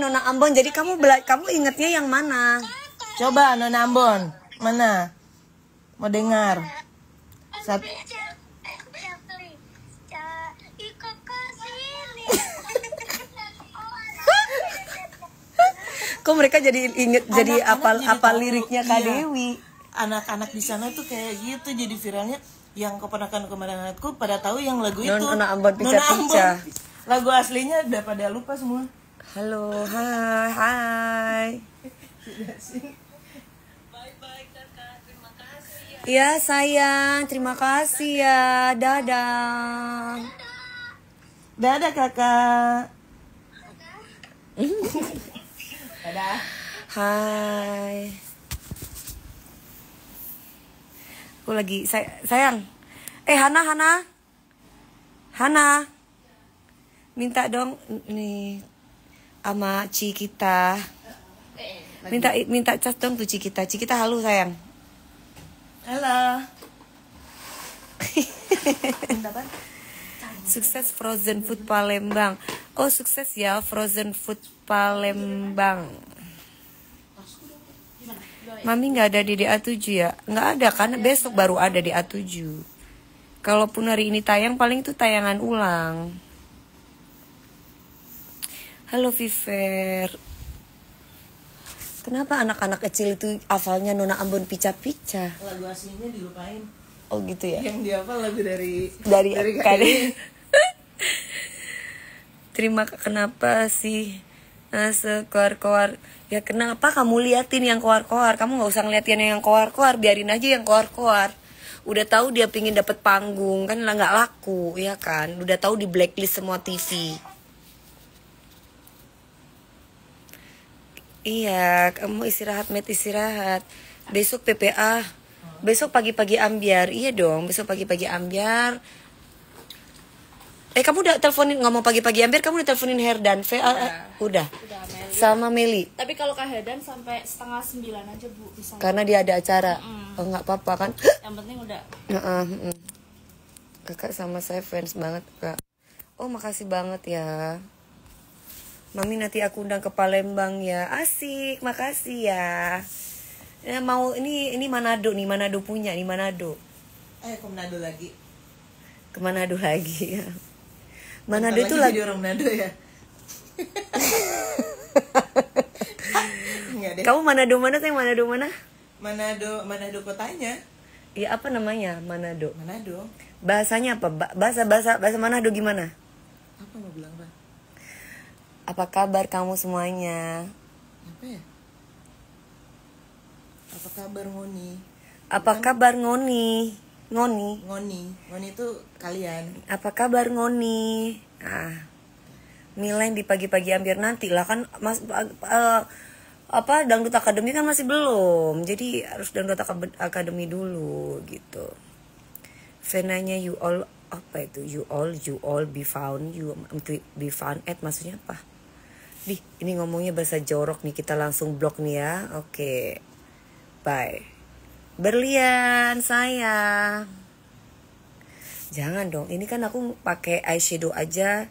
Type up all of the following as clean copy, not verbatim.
Nona Ambon. Jadi kamu ingetnya yang mana? Coba Nona Ambon. Mana? Mau dengar? Satu. Kok mereka jadi inget, jadi apa liriknya Kak iya. Dewi? Anak-anak di sana tuh kayak gitu, jadi viralnya. Yang keponakan-keponakanku pada tahu yang lagu itu. Nona Ambon pica-pica. Lagu aslinya udah pada lupa semua. Halo, hai. Bye-bye kakak, terima kasih ya. Iya sayang, terima kasih ya. Dadah. Dadah kakak. Dadah. Hai. Aku lagi sayang. Hana. Minta dong nih sama Ci kita. Minta cas dong tuh Ci kita. Ci kita halo sayang. Halo. Sukses frozen food Palembang. Oh, sukses ya frozen food Palembang. Mami nggak ada di DA7 ya? Nggak ada kan? Besok baru ada di A7. Kalaupun hari ini tayang, paling itu tayangan ulang. Halo Viver. Kenapa anak-anak kecil itu hafalnya Nona Ambon pica-pica? Lagu aslinya dilupain. Oh gitu ya? Yang dihafal lagu dari Kade. Kenapa sih keluar-keluar? Ya kenapa kamu liatin yang keluar-keluar? Kamu nggak usah ngeliatin yang keluar-keluar, biarin aja yang keluar-keluar. Udah tahu dia pingin dapet panggung, kan lah nggak laku, ya kan? Udah tahu di blacklist semua TV. Iya, kamu istirahat, istirahat. Besok PPA. Besok pagi-pagi ambiar. Iya dong, besok pagi-pagi ambiar. Kamu udah teleponin, ngomong pagi-pagi ambiar, kamu udah teleponin Herdan? Udah. Meli. Sama Meli. Tapi kalau Kak Herdan sampai 8:30 aja Bu bisa. Karena dia ada acara. Oh nggak apa-apa kan? Yang penting udah. Kakak sama saya fans banget Kak. Oh makasih banget ya. Mami nanti aku undang ke Palembang ya. Asik, makasih ya. Mau ini Manado nih, Manado punya nih Manado. Ke Manado lagi. Ke Manado lagi ya. Manado itu lagi jadi orang Manado ya. Kamu Manado mana sih? Manado mana? Manado kotanya. Iya apa namanya? Manado. Manado. Bahasanya apa? Bahasa Manado gimana? Apa mau bilang, Pak? Apa kabar kamu semuanya? Apa ya? Apa kabar Ngoni? Apa kabar Ngoni? Ngoni itu kalian. Apa kabar Ngoni? Milen di pagi-pagi hampir nanti lah kan Dangdut Akademi kan masih belum. Jadi harus Dangdut Akademi dulu gitu. Venanya you all apa itu? You all be found at maksudnya apa? Ini ngomongnya bahasa jorok nih, kita langsung blok nih ya. Oke. Bye. Berlian sayang. Jangan dong, ini kan aku pakai eyeshadow aja.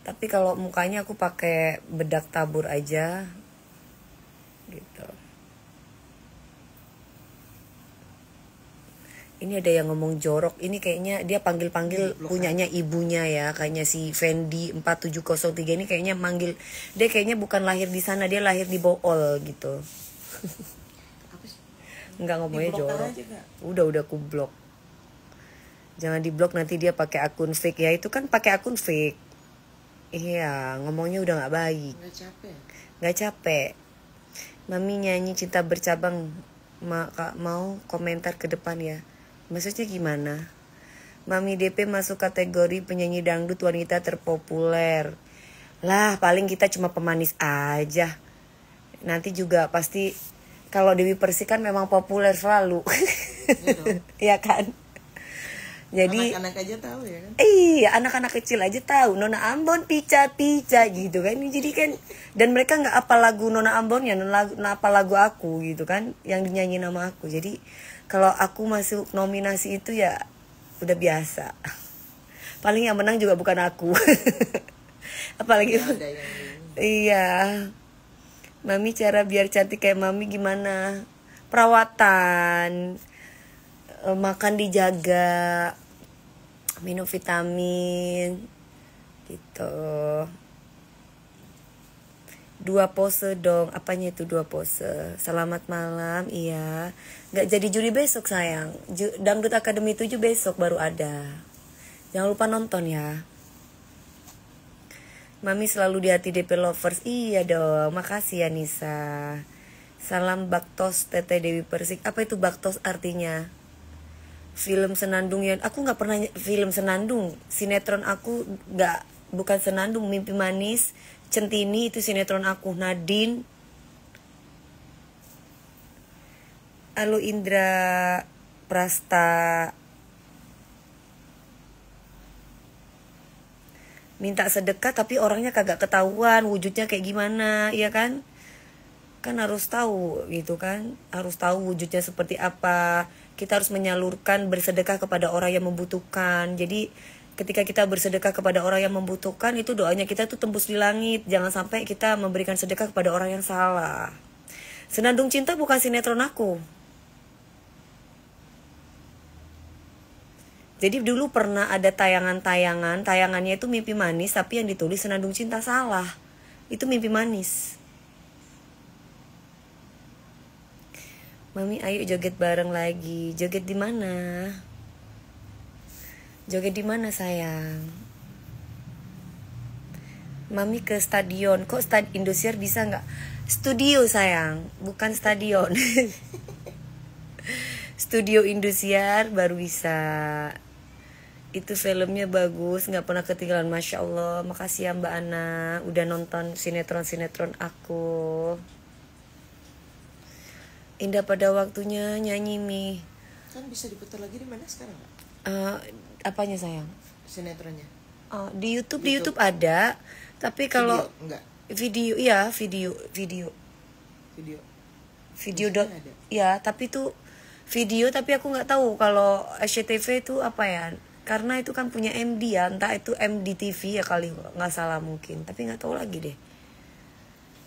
Tapi kalau mukanya aku pakai bedak tabur aja. Gitu. Ini ada yang ngomong jorok. Ini kayaknya dia panggil-panggil punyanya ibunya ya. Kayaknya si Fendi 4703 ini kayaknya manggil. Dia kayaknya bukan lahir di sana, dia lahir di Bool gitu. Enggak ngomongnya jorok. Udah aku blok. Jangan diblok nanti dia pakai akun fake ya. Itu kan pakai akun fake. Iya, ngomongnya udah nggak baik. Nggak capek. Mami nyanyi Cinta Bercabang. Mau komentar ke depan ya. Maksudnya gimana? Mami DP masuk kategori penyanyi dangdut wanita terpopuler. Lah, paling kita cuma pemanis aja. Nanti juga pasti kalau Dewi Persik kan memang populer selalu. Iya kan? Jadi anak-anak aja tahu ya kan? Iya, anak-anak kecil aja tahu Nona Ambon pica-pica gitu kan. Jadi kan dan mereka nggak apa lagu Nona Ambonnya, apa lagu aku gitu kan yang dinyanyi nama aku. Jadi kalau aku masuk nominasi itu ya udah biasa. Paling yang menang juga bukan aku. Apalagi Iya. Mami cara biar cantik kayak mami gimana? Perawatan, makan dijaga, minum vitamin, gitu. 2 pose dong. Apanya itu 2 pose? Selamat malam, iya. Gak jadi juri besok sayang. Dangdut Academy 7 besok baru ada. Jangan lupa nonton ya. Mami selalu di hati DP Lovers. Iya dong, makasih ya Nisa. Salam Baktos Teteh Dewi Persik. Apa itu Baktos artinya? Film Senandung ya. Aku gak pernah film Senandung. Sinetron aku bukan Senandung. Mimpi Manis, Centini itu sinetron aku. Nadine. Halo Indra Prasta. Minta sedekah tapi orangnya kagak ketahuan wujudnya kayak gimana, iya kan? Kan harus tahu gitu kan. Harus tahu wujudnya seperti apa. Kita harus menyalurkan bersedekah kepada orang yang membutuhkan. Jadi ketika kita bersedekah kepada orang yang membutuhkan, itu doanya kita tuh tembus di langit. Jangan sampai kita memberikan sedekah kepada orang yang salah. Senandung Cinta bukan sinetron aku. Jadi dulu pernah ada tayangannya itu Mimpi Manis, tapi yang ditulis Senandung Cinta, salah. Itu Mimpi Manis. Mami ayo joget bareng lagi. Joget di mana? Joget di mana sayang? Mami ke stadion. Kok Indosiar bisa nggak? Studio sayang, bukan stadion. Studio Indosiar baru bisa. Itu filmnya bagus, nggak pernah ketinggalan. Masya Allah, makasih ya Mbak Ana udah nonton sinetron aku. Indah pada waktunya nyanyi Mi. Kan bisa diputar lagi di mana sekarang nggak? Apanya sayang? Sinetronnya. Di YouTube ada, tapi kalau video ada. Ya, tapi itu video, tapi aku nggak tahu kalau SCTV itu apa ya, karena itu kan punya MD ya, entah itu MDTV ya kali, nggak salah mungkin, tapi nggak tahu lagi deh.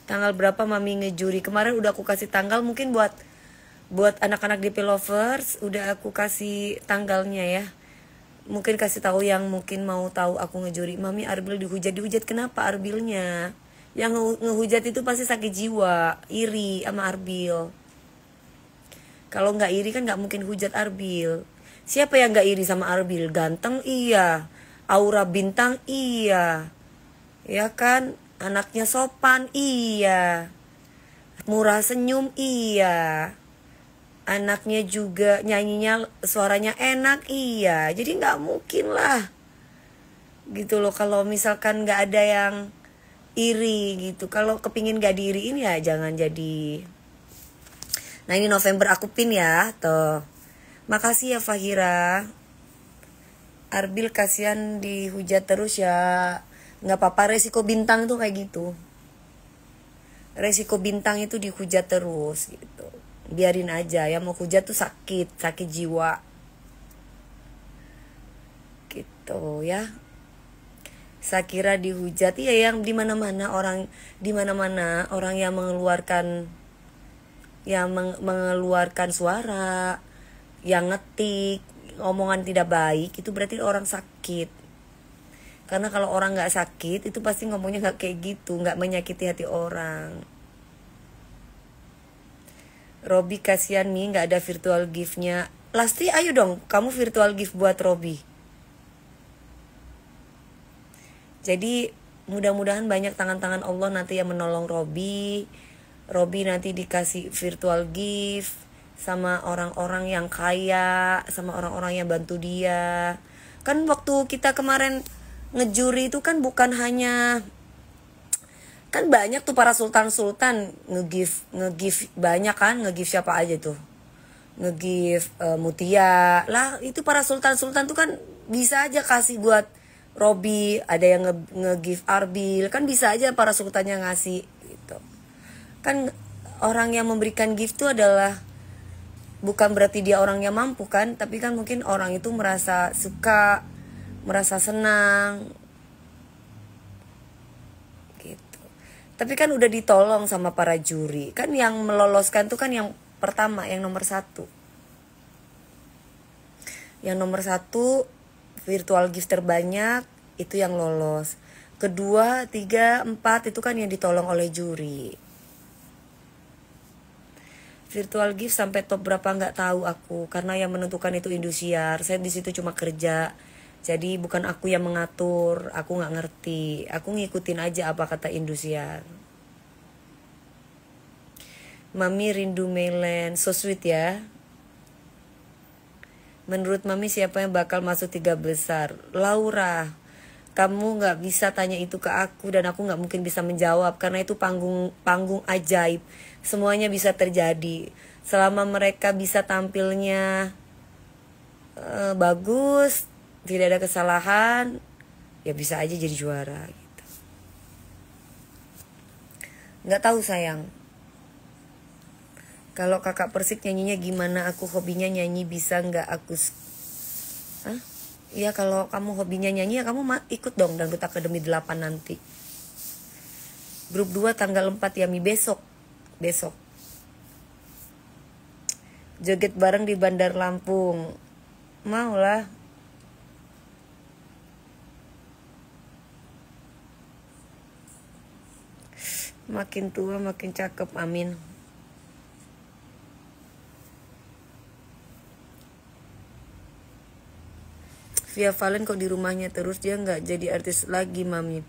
Tanggal berapa Mami ngejuri? Kemarin udah aku kasih tanggal, mungkin buat anak-anak DP Lovers udah aku kasih tanggalnya ya. Mungkin kasih tahu yang mungkin mau tahu aku ngejuri. Mami Arbil dihujat kenapa Arbilnya? Yang ngehujat itu pasti sakit jiwa, iri sama Arbil. Kalau nggak iri kan nggak mungkin hujat Arbil. Siapa yang nggak iri sama Arbil? Ganteng iya, aura bintang iya, ya kan? Anaknya sopan iya, murah senyum iya, anaknya juga nyanyinya suaranya enak iya. Jadi nggak mungkin lah gitu loh kalau misalkan nggak ada yang iri gitu. Kalau kepingin nggak diiriin ya jangan jadi. Nah ini November aku pin ya tuh. Makasih ya Fahira. Arbil kasihan dihujat terus ya. Nggak apa-apa, resiko bintang tuh kayak gitu. Resiko bintang itu dihujat terus gitu. Biarin aja, yang mau hujat tuh sakit jiwa. Gitu ya. Shakira dihujat, iya yang di mana-mana orang yang mengeluarkan suara, yang ngetik, omongan tidak baik, itu berarti orang sakit. Karena kalau orang nggak sakit itu pasti ngomongnya nggak kayak gitu, nggak menyakiti hati orang. Robi kasihan nih nggak ada virtual gift-nya. Lasti ayo dong kamu virtual gift buat Robi. Jadi mudah-mudahan banyak tangan-tangan Allah nanti yang menolong Robi. Robi nanti dikasih virtual gift sama orang-orang yang kaya, sama orang-orang yang bantu dia. Kan waktu kita kemarin ngejuri itu kan bukan hanya, kan banyak tuh para sultan nge-give banyak kan, nge-give siapa aja tuh, nge-give Mutia lah, itu para sultan tuh kan bisa aja kasih buat Robi, ada yang nge-give Arbil, kan bisa aja para sultannya ngasih gitu. Kan orang yang memberikan gift tuh adalah bukan berarti dia orang yang mampu kan, tapi kan mungkin orang itu merasa suka, merasa senang gitu. Tapi kan udah ditolong sama para juri. Kan yang meloloskan tuh kan yang pertama, yang nomor 1. Yang nomor 1 virtual gift terbanyak itu yang lolos. Kedua, 3, 4 itu kan yang ditolong oleh juri. Virtual gift sampai top berapa nggak tahu aku, karena yang menentukan itu Indosiar. Saya di situ cuma kerja. Jadi bukan aku yang mengatur, aku nggak ngerti. Aku ngikutin aja apa kata Indosiar. Mami rindu Mailen, so sweet ya. Menurut Mami siapa yang bakal masuk 3 besar? Laura, kamu nggak bisa tanya itu ke aku dan aku nggak mungkin bisa menjawab karena itu panggung ajaib. Semuanya bisa terjadi selama mereka bisa tampilnya bagus, tidak ada kesalahan, ya bisa aja jadi juara gitu. Nggak tahu sayang. Kalau kakak Persik nyanyinya gimana? Aku hobinya nyanyi, bisa nggak aku? Hah? Ya kalau kamu hobinya nyanyi ya kamu ikut dong Dangdut Akademi 8 nanti. Grup 2 tanggal 4 ya Mi, besok. Joget bareng di Bandar Lampung. Mau lah. Makin tua makin cakep, amin. Via Valen kok di rumahnya terus, dia nggak jadi artis lagi Mami.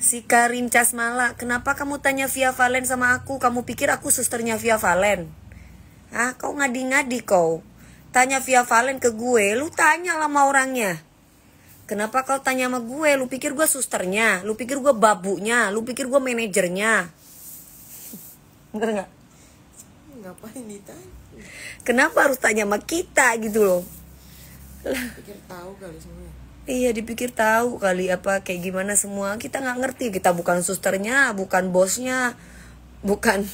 Si Karim Casmala, kenapa kamu tanya Via Valen sama aku? Kamu pikir aku susternya Via Valen? Hah, kau ngadi-ngadi kau. Tanya Via Valen ke gue, lu tanya sama orangnya. Kenapa kau tanya sama gue? Lu pikir gue susternya? Lu pikir gue babunya? Lu pikir gue manajernya? Bener nggak? Ngapain ditanya? Kenapa harus tanya sama kita gitu loh? Pikir tahu kali semuanya. Iya, dipikir tahu kali apa kayak gimana semua. Kita nggak ngerti, kita bukan susternya, bukan bosnya, bukan.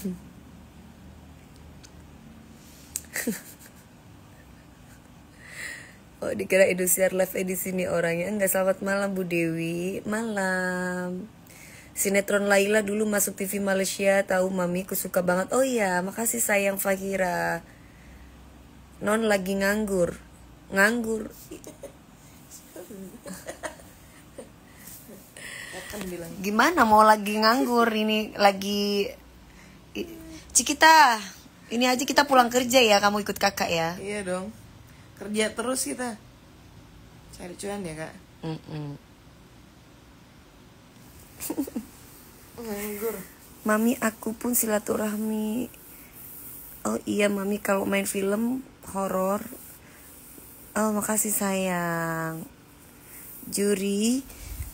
Oh, dikira Indosiar live edisi nih orangnya. Enggak, selamat malam Bu Dewi. Malam. Sinetron Laila dulu masuk TV Malaysia, tahu Mami, ku suka banget. Oh iya, makasih sayang Fakira. Non lagi nganggur. Gimana mau lagi nganggur, ini lagi Cikita. Ini aja kita pulang kerja ya, kamu ikut kakak ya. Iya dong. Kerja terus kita. Cari cuan ya, Kak. Nganggur. Mami, aku pun silaturahmi. Oh iya Mami, kalau main film horor. Oh, makasih sayang. Juri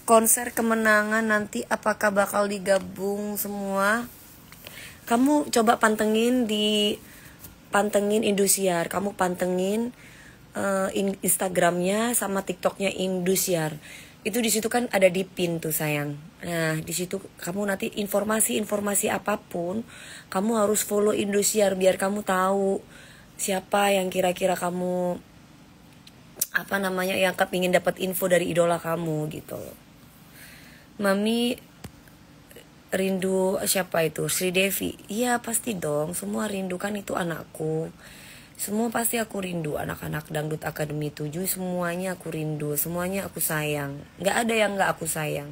konser kemenangan nanti apakah bakal digabung semua? Kamu coba pantengin Indosiar. Kamu pantengin Instagramnya sama TikToknya Indosiar. Itu di situ kan ada di pin tuh sayang. Nah, di situ kamu nanti informasi apapun, kamu harus follow Indosiar biar kamu tahu siapa yang kira-kira kamu yang ingin dapat info dari idola kamu gitu. Mami rindu siapa itu? Sri Devi. Iya pasti dong, semua rindu, kan itu anakku. Semua pasti aku rindu, anak-anak Dangdut Akademi 7 semuanya aku rindu, semuanya aku sayang. Gak ada yang gak aku sayang.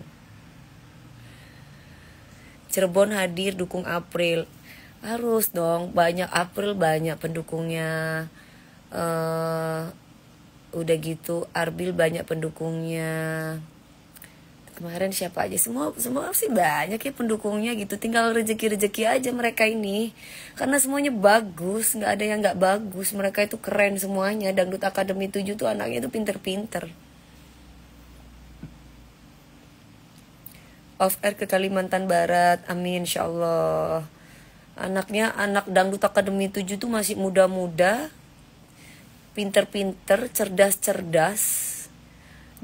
Cirebon hadir dukung April. Harus dong, banyak April, banyak pendukungnya. Udah gitu Arbil banyak pendukungnya. Kemarin siapa aja, semua sih banyak ya pendukungnya gitu. Tinggal rezeki aja mereka ini, karena semuanya bagus, nggak ada yang nggak bagus. Mereka itu keren semuanya. Dangdut Akademi 7 tuh anaknya itu pinter-pinter. Off air ke Kalimantan Barat, amin insyaallah. Anak Dangdut Akademi 7 tuh masih muda-muda, pinter-pinter, cerdas-cerdas,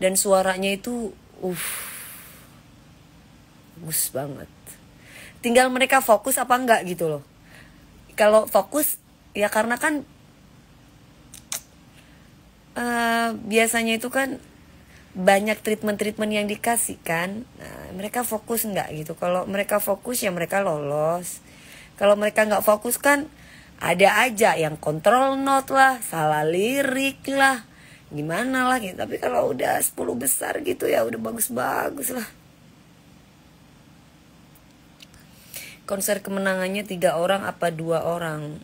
dan suaranya itu bagus banget. Tinggal mereka fokus apa enggak gitu loh. Kalau fokus ya karena kan biasanya itu kan banyak treatment yang dikasih kan. Nah, mereka fokus nggak gitu? Kalau mereka fokus ya mereka lolos. Kalau mereka nggak fokus kan ada aja yang kontrol note lah, salah lirik lah, gimana lah gitu. Tapi kalau udah 10 besar gitu ya udah bagus-bagus lah. Konser kemenangannya 3 orang apa 2 orang?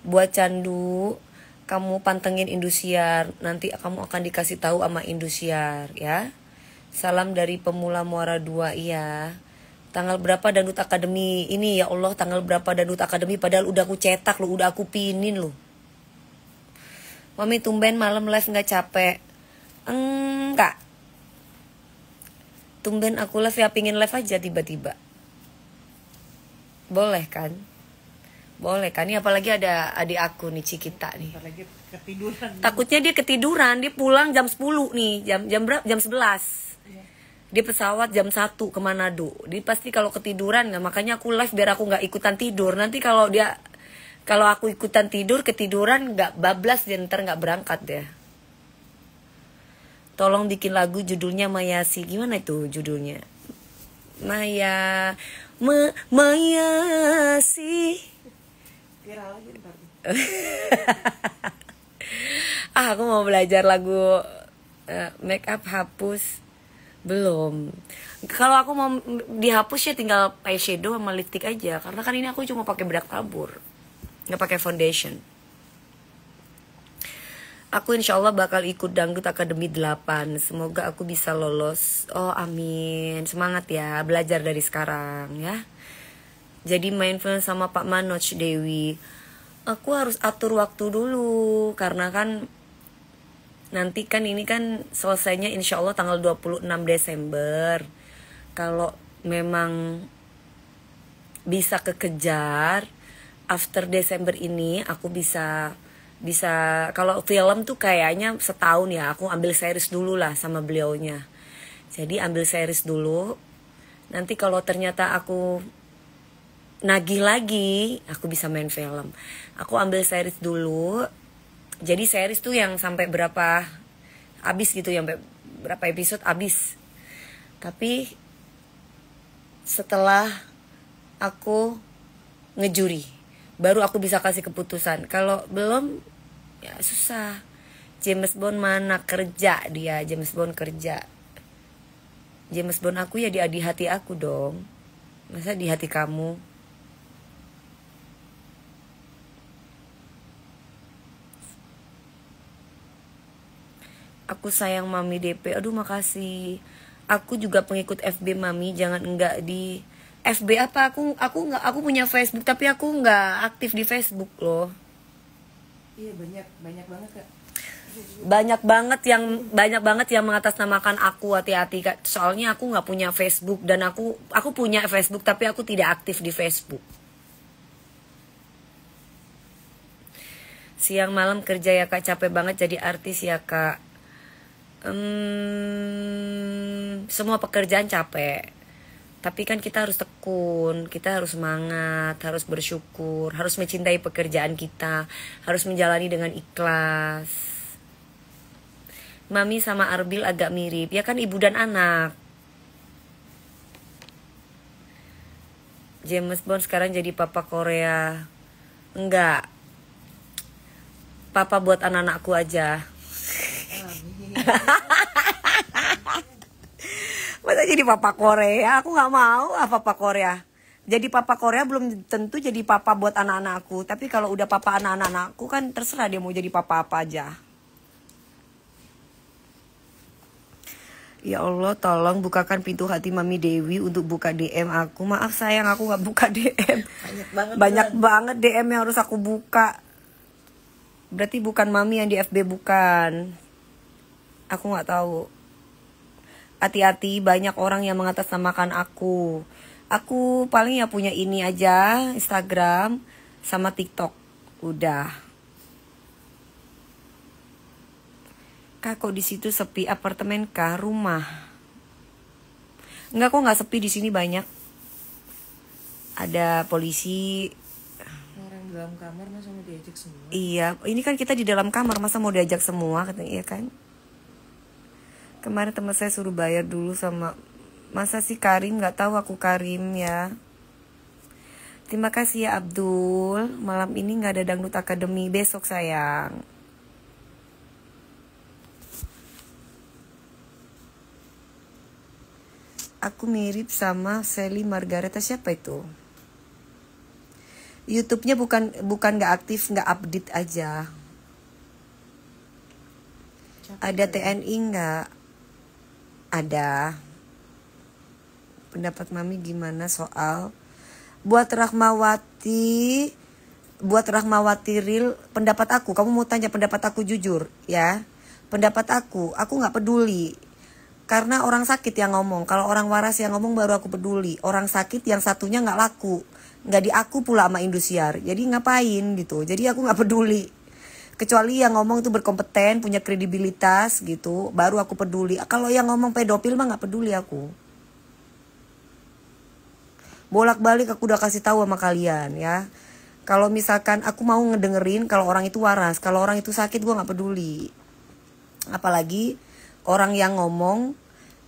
Buat candu, kamu pantengin Indosiar, nanti kamu akan dikasih tahu sama Indosiar ya. Salam dari Pemula Muara 2, iya. Tanggal berapa Dangdut Academy? Ini ya Allah, tanggal berapa Dangdut Academy, padahal udah aku cetak loh, udah aku pinin loh. Mami tumben malam live nggak capek? Enggak. Tumben aku live ya, pingin live aja tiba-tiba. Boleh kan? Boleh kan? Ini apalagi ada adik aku nih, Cikita nih. Apalagi ketiduran. Takutnya dia ketiduran, dia pulang jam 10 nih, jam berapa? Jam 11. Dia pesawat jam 1 ke Manado. Dia pasti kalau ketiduran nggak, makanya aku live biar aku nggak ikutan tidur. Nanti kalau aku ikutan tidur, ketiduran nggak bablas, dia ntar nggak berangkat deh. Tolong bikin lagu judulnya Mayasi. Gimana itu judulnya? Mayasi. Viral lagi ntar. Aku mau belajar lagu make up hapus. Belum. Kalau aku mau dihapus ya tinggal eyeshadow sama lipstick aja. Karena kan ini aku cuma pakai bedak tabur, nggak pakai foundation. Aku insya Allah bakal ikut Dangdut Academy 8. Semoga aku bisa lolos. Oh amin. Semangat ya, belajar dari sekarang ya. Jadi mindfulness sama Pak Manoj Dewi. Aku harus atur waktu dulu. Karena kan nanti kan ini kan selesainya insya Allah tanggal 26 Desember. Kalau memang bisa kekejar, after Desember ini aku bisa kalau film tuh kayaknya setahun ya, aku ambil series dulu lah sama beliaunya. Jadi ambil series dulu. Nanti kalau ternyata aku nagih lagi, aku bisa main film. Aku ambil series dulu. Jadi series tuh yang sampai berapa habis gitu, yang berapa episode habis. Tapi setelah aku ngejuri, baru aku bisa kasih keputusan. Kalau belum ya susah. James Bond mana, kerja dia, James Bond kerja. James Bond aku ya di hati aku dong. Masa di hati kamu? Aku sayang Mami DP. Aduh makasih. Aku juga pengikut FB Mami. Jangan enggak di FB apa? Aku punya Facebook tapi aku enggak aktif di Facebook loh. Iya banyak banget Kak. Banyak banget yang mengatasnamakan aku, hati-hati Kak. Soalnya aku nggak punya Facebook dan aku punya Facebook tapi aku tidak aktif di Facebook. Siang malam kerja ya Kak, capek banget jadi artis ya Kak. Semua pekerjaan capek. Tapi kan kita harus tekun, kita harus semangat, harus bersyukur, harus mencintai pekerjaan kita, harus menjalani dengan ikhlas. Mami sama Arbil agak mirip, ya kan ibu dan anak. James Bond sekarang jadi papa Korea. Enggak. Papa buat anak-anakku aja. Masa jadi papa Korea? Aku gak mau papa Korea. Jadi papa Korea belum tentu jadi papa buat anak-anakku. Tapi kalau udah papa anak-anakku kan terserah dia mau jadi papa apa aja. Ya Allah tolong bukakan pintu hati Mami Dewi untuk buka DM aku. Maaf sayang aku gak buka DM. Banyak banget DM yang harus aku buka. Berarti bukan Mami yang di FB, bukan. Aku gak tahu. Hati-hati, banyak orang yang mengatasnamakan aku. Aku paling ya punya ini aja, Instagram sama TikTok. Udah. Kak, kok di situ sepi? Apartemen kah? Rumah? Enggak, kok nggak sepi, di sini banyak. Ada polisi. Orang dalam kamar masa mau diajak semua? Iya, ini kan kita di dalam kamar, masa mau diajak semua, katanya, iya kan? Kemarin teman saya suruh bayar dulu sama, masa sih Karim, nggak tahu aku Karim ya. Terima kasih ya Abdul. Malam ini nggak ada Dangdut Academy, besok sayang. Aku mirip sama Sally Margareta, siapa itu? YouTube-nya bukan nggak aktif, nggak update aja. Ada TNI nggak? Ada. Pendapat Mami gimana soal buat Rahmawati real? Pendapat aku, kamu mau tanya pendapat aku jujur ya? Pendapat aku nggak peduli. Karena orang sakit yang ngomong. Kalau orang waras yang ngomong baru aku peduli. Orang sakit yang satunya nggak laku, nggak diaku pula sama Indosiar. Jadi ngapain gitu? Jadi aku nggak peduli. Kecuali yang ngomong itu berkompeten, punya kredibilitas gitu, baru aku peduli. Kalau yang ngomong pedofil mah nggak peduli aku. Bolak-balik aku udah kasih tahu sama kalian ya. Kalau misalkan aku mau ngedengerin kalau orang itu waras, kalau orang itu sakit gue nggak peduli. Apalagi orang yang ngomong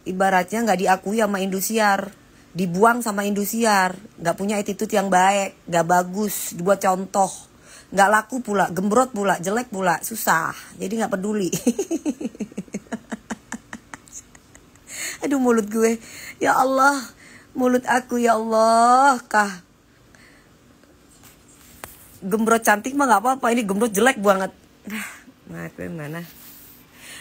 ibaratnya nggak diakui sama Indosiar, dibuang sama Indosiar, nggak punya attitude yang baik, nggak bagus, dibuat contoh, nggak laku pula, gembrot pula, jelek pula, susah. Jadi nggak peduli. Aduh mulut gue, ya Allah, mulut aku ya Allah, kah gembrot cantik mah nggak apa-apa, ini gembrot jelek banget. Nah, gue mana?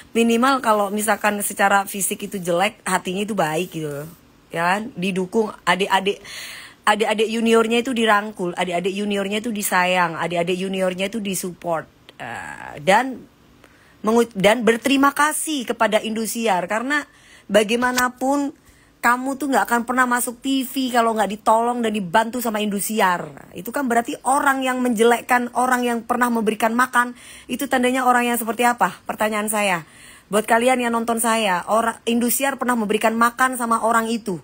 Minimal kalau misalkan secara fisik itu jelek, hatinya itu baik gitu, ya kan? Didukung, adik-adik juniornya itu dirangkul, adik-adik juniornya itu disayang, adik-adik juniornya itu disupport, dan berterima kasih kepada Indosiar karena bagaimanapun kamu tuh nggak akan pernah masuk TV kalau nggak ditolong dan dibantu sama Indosiar. Itu kan berarti orang yang menjelekkan orang yang pernah memberikan makan, itu tandanya orang yang seperti apa? Pertanyaan saya. Buat kalian yang nonton saya, orang Indosiar pernah memberikan makan sama orang itu.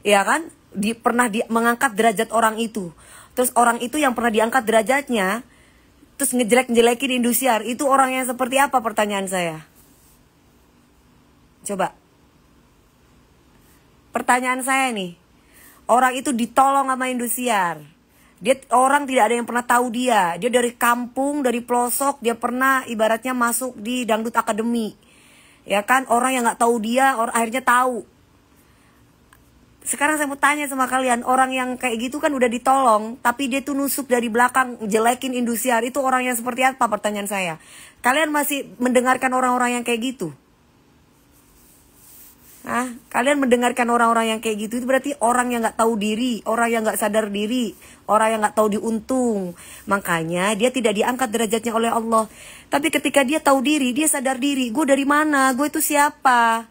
Ya kan? Pernah mengangkat derajat orang itu. Terus orang itu yang pernah diangkat derajatnya, terus ngejelek-jelekin Indosiar, itu orang yang seperti apa? Pertanyaan saya. Coba. Pertanyaan saya nih, orang itu ditolong sama Indosiar. Orang tidak ada yang pernah tahu dia. Dia dari kampung, dari pelosok, dia pernah ibaratnya masuk di Dangdut Academy. Ya kan, orang yang nggak tahu dia, akhirnya tahu. Sekarang saya mau tanya sama kalian, orang yang kayak gitu kan udah ditolong, tapi dia tuh nusuk dari belakang, jelekin Indosiar, itu orang yang seperti apa? Pertanyaan saya. Kalian masih mendengarkan orang-orang yang kayak gitu? Kalian mendengarkan orang-orang yang kayak gitu, itu berarti orang yang nggak tahu diri, orang yang nggak sadar diri, orang yang nggak tahu diuntung. Makanya dia tidak diangkat derajatnya oleh Allah. Tapi ketika dia tahu diri, dia sadar diri, gue dari mana, gue itu siapa,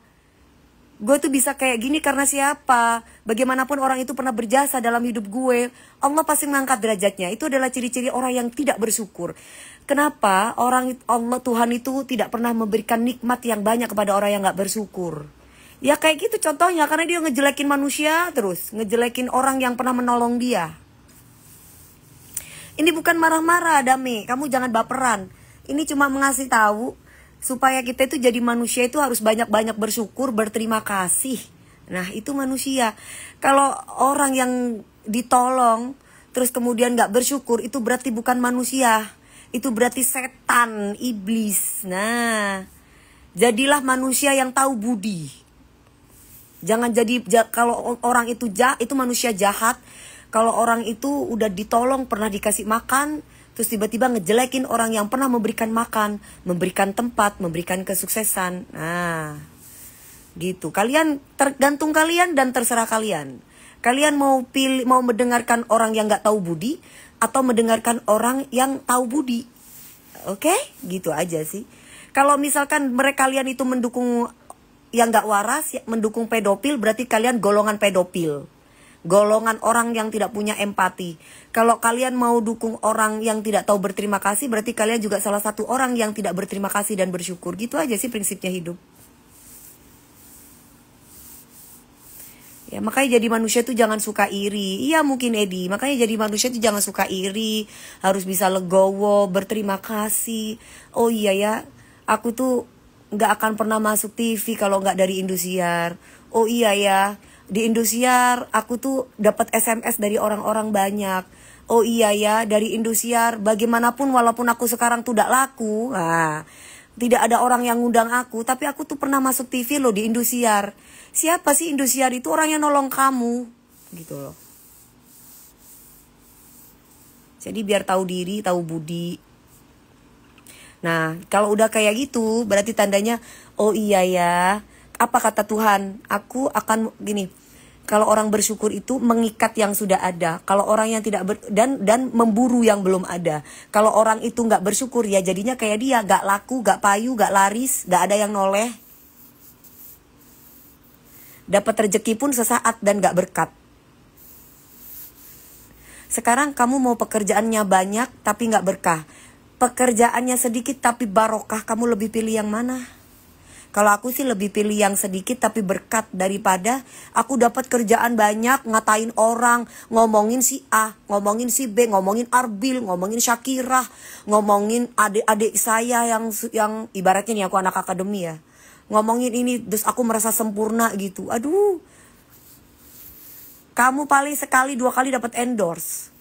gue tuh bisa kayak gini karena siapa. Bagaimanapun orang itu pernah berjasa dalam hidup gue, Allah pasti mengangkat derajatnya. Itu adalah ciri-ciri orang yang tidak bersyukur. Kenapa Allah Tuhan itu tidak pernah memberikan nikmat yang banyak kepada orang yang nggak bersyukur? Ya kayak gitu contohnya, karena dia ngejelekin manusia terus, ngejelekin orang yang pernah menolong dia. Ini bukan marah-marah, Dami, kamu jangan baperan. Ini cuma mengasih tahu supaya kita itu jadi manusia itu harus banyak-banyak bersyukur, berterima kasih. Nah itu manusia. Kalau orang yang ditolong terus kemudian gak bersyukur, itu berarti bukan manusia. Itu berarti setan, iblis. Nah, jadilah manusia yang tahu budi. Jangan jadi, kalau orang itu itu manusia jahat. Kalau orang itu udah ditolong, pernah dikasih makan, terus tiba-tiba ngejelekin orang yang pernah memberikan makan, memberikan tempat, memberikan kesuksesan. Nah, gitu. Kalian, tergantung kalian dan terserah kalian. Kalian mau mendengarkan orang yang gak tahu budi, atau mendengarkan orang yang tahu budi. Oke? Gitu aja sih. Kalau misalkan kalian itu mendukung yang gak waras, mendukung pedofil, berarti kalian golongan pedofil. Golongan orang yang tidak punya empati. Kalau kalian mau dukung orang yang tidak tahu berterima kasih, berarti kalian juga salah satu orang yang tidak berterima kasih dan bersyukur. Gitu aja sih prinsipnya hidup. Ya makanya jadi manusia tuh jangan suka iri. Iya mungkin Edi, makanya jadi manusia tuh jangan suka iri. Harus bisa legowo, berterima kasih. Oh iya ya, aku tuh nggak akan pernah masuk TV kalau nggak dari Indosiar. Oh iya ya, di Indosiar aku tuh dapat SMS dari orang-orang banyak. Oh iya ya, dari Indosiar bagaimanapun walaupun aku sekarang tuh tidak laku, tidak ada orang yang ngundang aku, tapi aku tuh pernah masuk TV loh di Indosiar. Siapa sih Indosiar itu? Orang yang nolong kamu, gitu loh. Jadi biar tahu diri, tahu budi. Nah, kalau udah kayak gitu, berarti tandanya, oh iya ya, apa kata Tuhan? Aku akan gini. Kalau orang bersyukur itu mengikat yang sudah ada. Kalau orang yang tidak dan memburu yang belum ada. Kalau orang itu nggak bersyukur ya jadinya kayak dia, nggak laku, nggak payu, nggak laris, nggak ada yang noleh. Dapat rezeki pun sesaat dan nggak berkat. Sekarang kamu mau pekerjaannya banyak tapi nggak berkah. Pekerjaannya sedikit tapi barokah, kamu lebih pilih yang mana? Kalau aku sih lebih pilih yang sedikit tapi berkat daripada aku dapat kerjaan banyak, ngatain orang, ngomongin si A, ngomongin si B, ngomongin Arbil, ngomongin Syakirah, ngomongin adik-adik saya yang ibaratnya nih aku anak akademi ya. Ngomongin ini terus aku merasa sempurna gitu. Aduh. Kamu paling sekali 2 kali dapat endorse.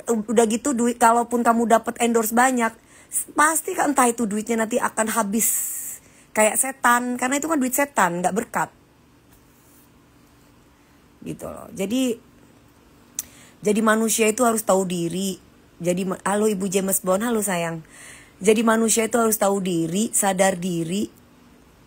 Udah gitu duit, kalaupun kamu dapat endorse banyak, pasti kan entah itu duitnya nanti akan habis kayak setan, karena itu kan duit setan, nggak berkat, gitu loh. Jadi manusia itu harus tahu diri. Jadi halo Ibu James Bond, halo sayang. Jadi manusia itu harus tahu diri, sadar diri,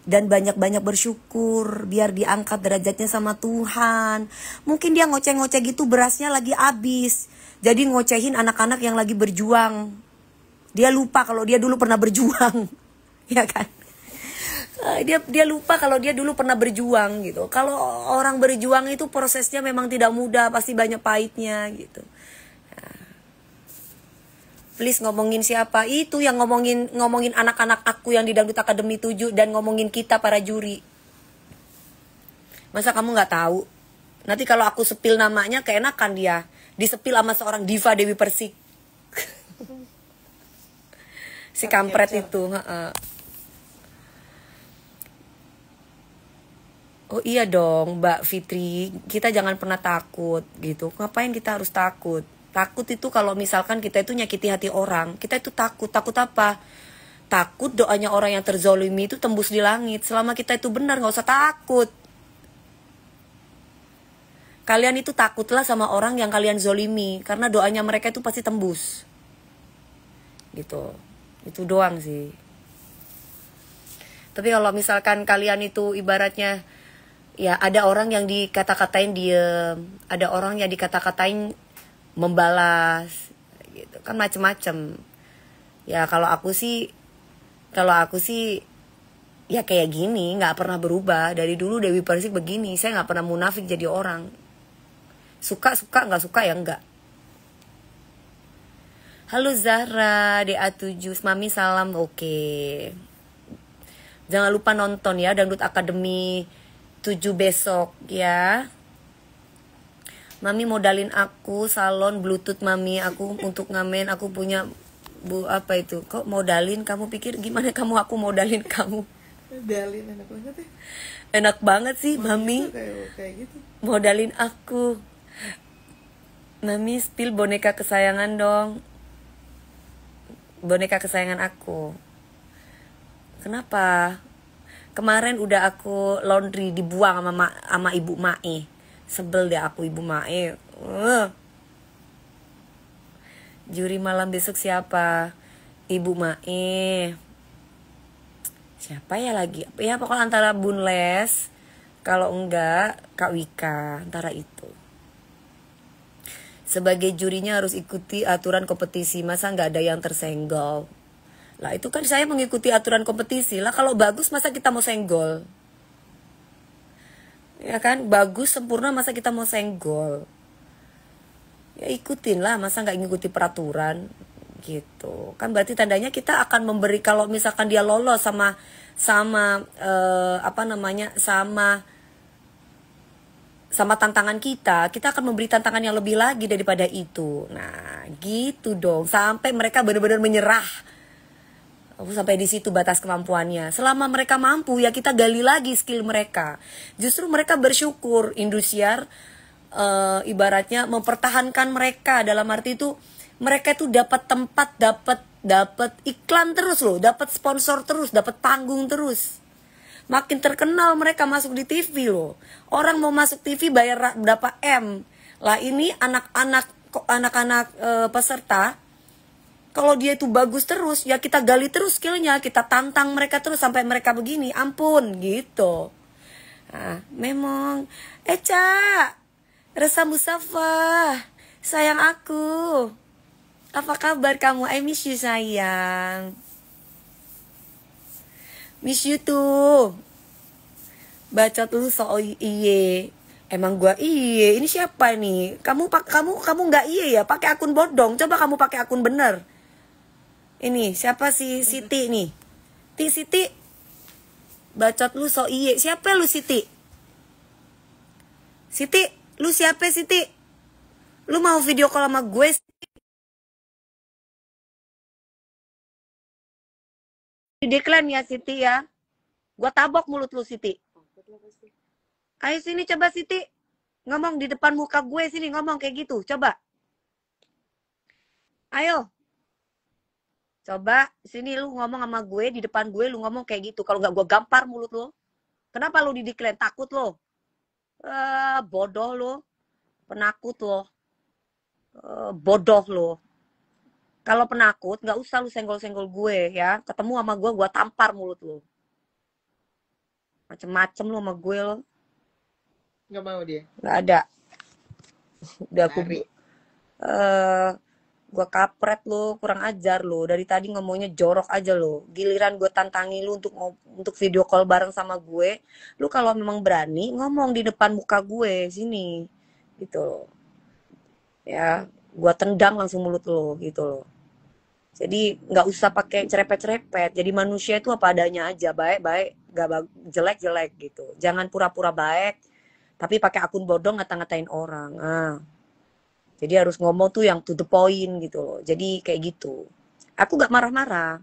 dan banyak-banyak bersyukur biar diangkat derajatnya sama Tuhan. Mungkin dia ngoceh-ngoceh gitu, berasnya lagi habis, jadi ngocehin anak-anak yang lagi berjuang. Dia lupa kalau dia dulu pernah berjuang, ya kan? Dia lupa kalau dia dulu pernah berjuang gitu. Kalau orang berjuang itu prosesnya memang tidak mudah, pasti banyak pahitnya gitu. Please ngomongin siapa? Itu yang ngomongin anak-anak aku yang di Dangdut Academy 7 dan ngomongin kita para juri. Masa kamu nggak tahu? Nanti kalau aku sepil namanya keenakan dia. Disepil sama seorang Diva Dewi Persik. Si kampret itu, Oh iya dong Mbak Fitri, kita jangan pernah takut gitu. Ngapain kita harus takut? Takut itu kalau misalkan kita itu nyakiti hati orang, kita itu takut. Takut apa? Takut doanya orang yang terzolimi itu tembus di langit. Selama kita itu benar, gak usah takut. Kalian itu takutlah sama orang yang kalian zolimi, karena doanya mereka itu pasti tembus. Gitu. Itu doang sih. Tapi kalau misalkan kalian itu ibaratnya, ya ada orang yang dikata-katain diem, ada orang yang dikata-katain membalas, gitu kan macem-macem. Ya kalau aku sih ya kayak gini, nggak pernah berubah dari dulu. Dewi Persik begini, saya nggak pernah munafik jadi orang. Suka, nggak suka ya enggak. Halo Zahra, DA7, Mami salam, oke. Jangan lupa nonton ya Dangdut Academy 7 besok ya. Mami modalin aku salon bluetooth Mami, aku untuk ngamen, aku punya apa itu? Kok modalin? Kamu pikir gimana aku modalin kamu? Modalin enak banget ya. Enak banget sih Mami. Kayak gitu. Modalin aku. Mami spill boneka kesayangan dong. Boneka kesayangan aku. Kenapa? Kemarin udah aku laundry dibuang sama Ibu Mae. Sebel deh aku Ibu Mae. Juri malam besok siapa? Ibu Mae. Siapa ya lagi? Ya pokoknya antara Bun Les, kalau enggak Kak Wika, antara itu. Sebagai jurinya harus ikuti aturan kompetisi, masa nggak ada yang tersenggol? Lah itu kan saya mengikuti aturan kompetisi lah, kalau bagus masa kita mau senggol? Ya kan, bagus sempurna masa kita mau senggol? Ya ikutin lah, masa nggak ngikuti peraturan gitu. Kan berarti tandanya kita akan memberi, kalau misalkan dia lolos sama tantangan kita akan memberi tantangan yang lebih lagi daripada itu. Nah, gitu dong. Sampai mereka benar-benar menyerah. Sampai di situ batas kemampuannya. Selama mereka mampu, ya kita gali lagi skill mereka. Justru mereka bersyukur Indosiar ibaratnya mempertahankan mereka, dalam arti itu mereka itu dapat tempat, dapat iklan terus loh, dapat sponsor terus, dapat panggung terus. Makin terkenal mereka masuk di TV loh. Orang mau masuk TV bayar berapa M. Lah ini anak-anak peserta, kalau dia itu bagus terus, ya kita gali terus skillnya, kita tantang mereka terus sampai mereka begini, ampun gitu. Nah, memang, Eca, Resa Mustafa, sayang aku, apa kabar kamu? I miss you sayang. Miss you tuh. Bacot lu so iye. Emang gua iye. Ini siapa nih? Kamu nggak iye ya? Pakai akun bodong. Coba kamu pakai akun bener. Ini siapa si Siti nih? Siti. Bacot lu so iye. Siapa lu Siti? Siti, lu siapa Siti? Lu mau video call sama gue? Decline ya Siti ya. Gua tabok mulut lu Siti. Ayo sini coba Siti. Ngomong di depan muka gue sini, ngomong kayak gitu. Coba. Ayo. Coba sini lu ngomong sama gue di depan gue, lu ngomong kayak gitu. Kalau nggak gue gampar mulut lu. Kenapa lu di decline? Takut lo? Bodoh lo. Penakut lo. Bodoh lo. Kalau penakut, nggak usah lu senggol-senggol gue ya. Ketemu sama gue tampar mulut lu. Macem-macem lu sama gue lo. Nggak mau dia. Nggak ada. Udah aku gue kapret lo, kurang ajar lo. Dari tadi ngomongnya jorok aja lo. Giliran gue tantangi lu untuk video call bareng sama gue. Lu kalau memang berani ngomong di depan muka gue sini. Gitu loh. Ya, gue tendang langsung mulut lo gitu loh. Jadi nggak usah pakai cerepet-cerepet. Jadi manusia itu apa adanya aja, baik-baik, jelek-jelek gitu. Jangan pura-pura baik, tapi pakai akun bodong ngata-ngatain orang. Nah, jadi harus ngomong tuh yang to the point gitu loh. Jadi kayak gitu. Aku nggak marah-marah,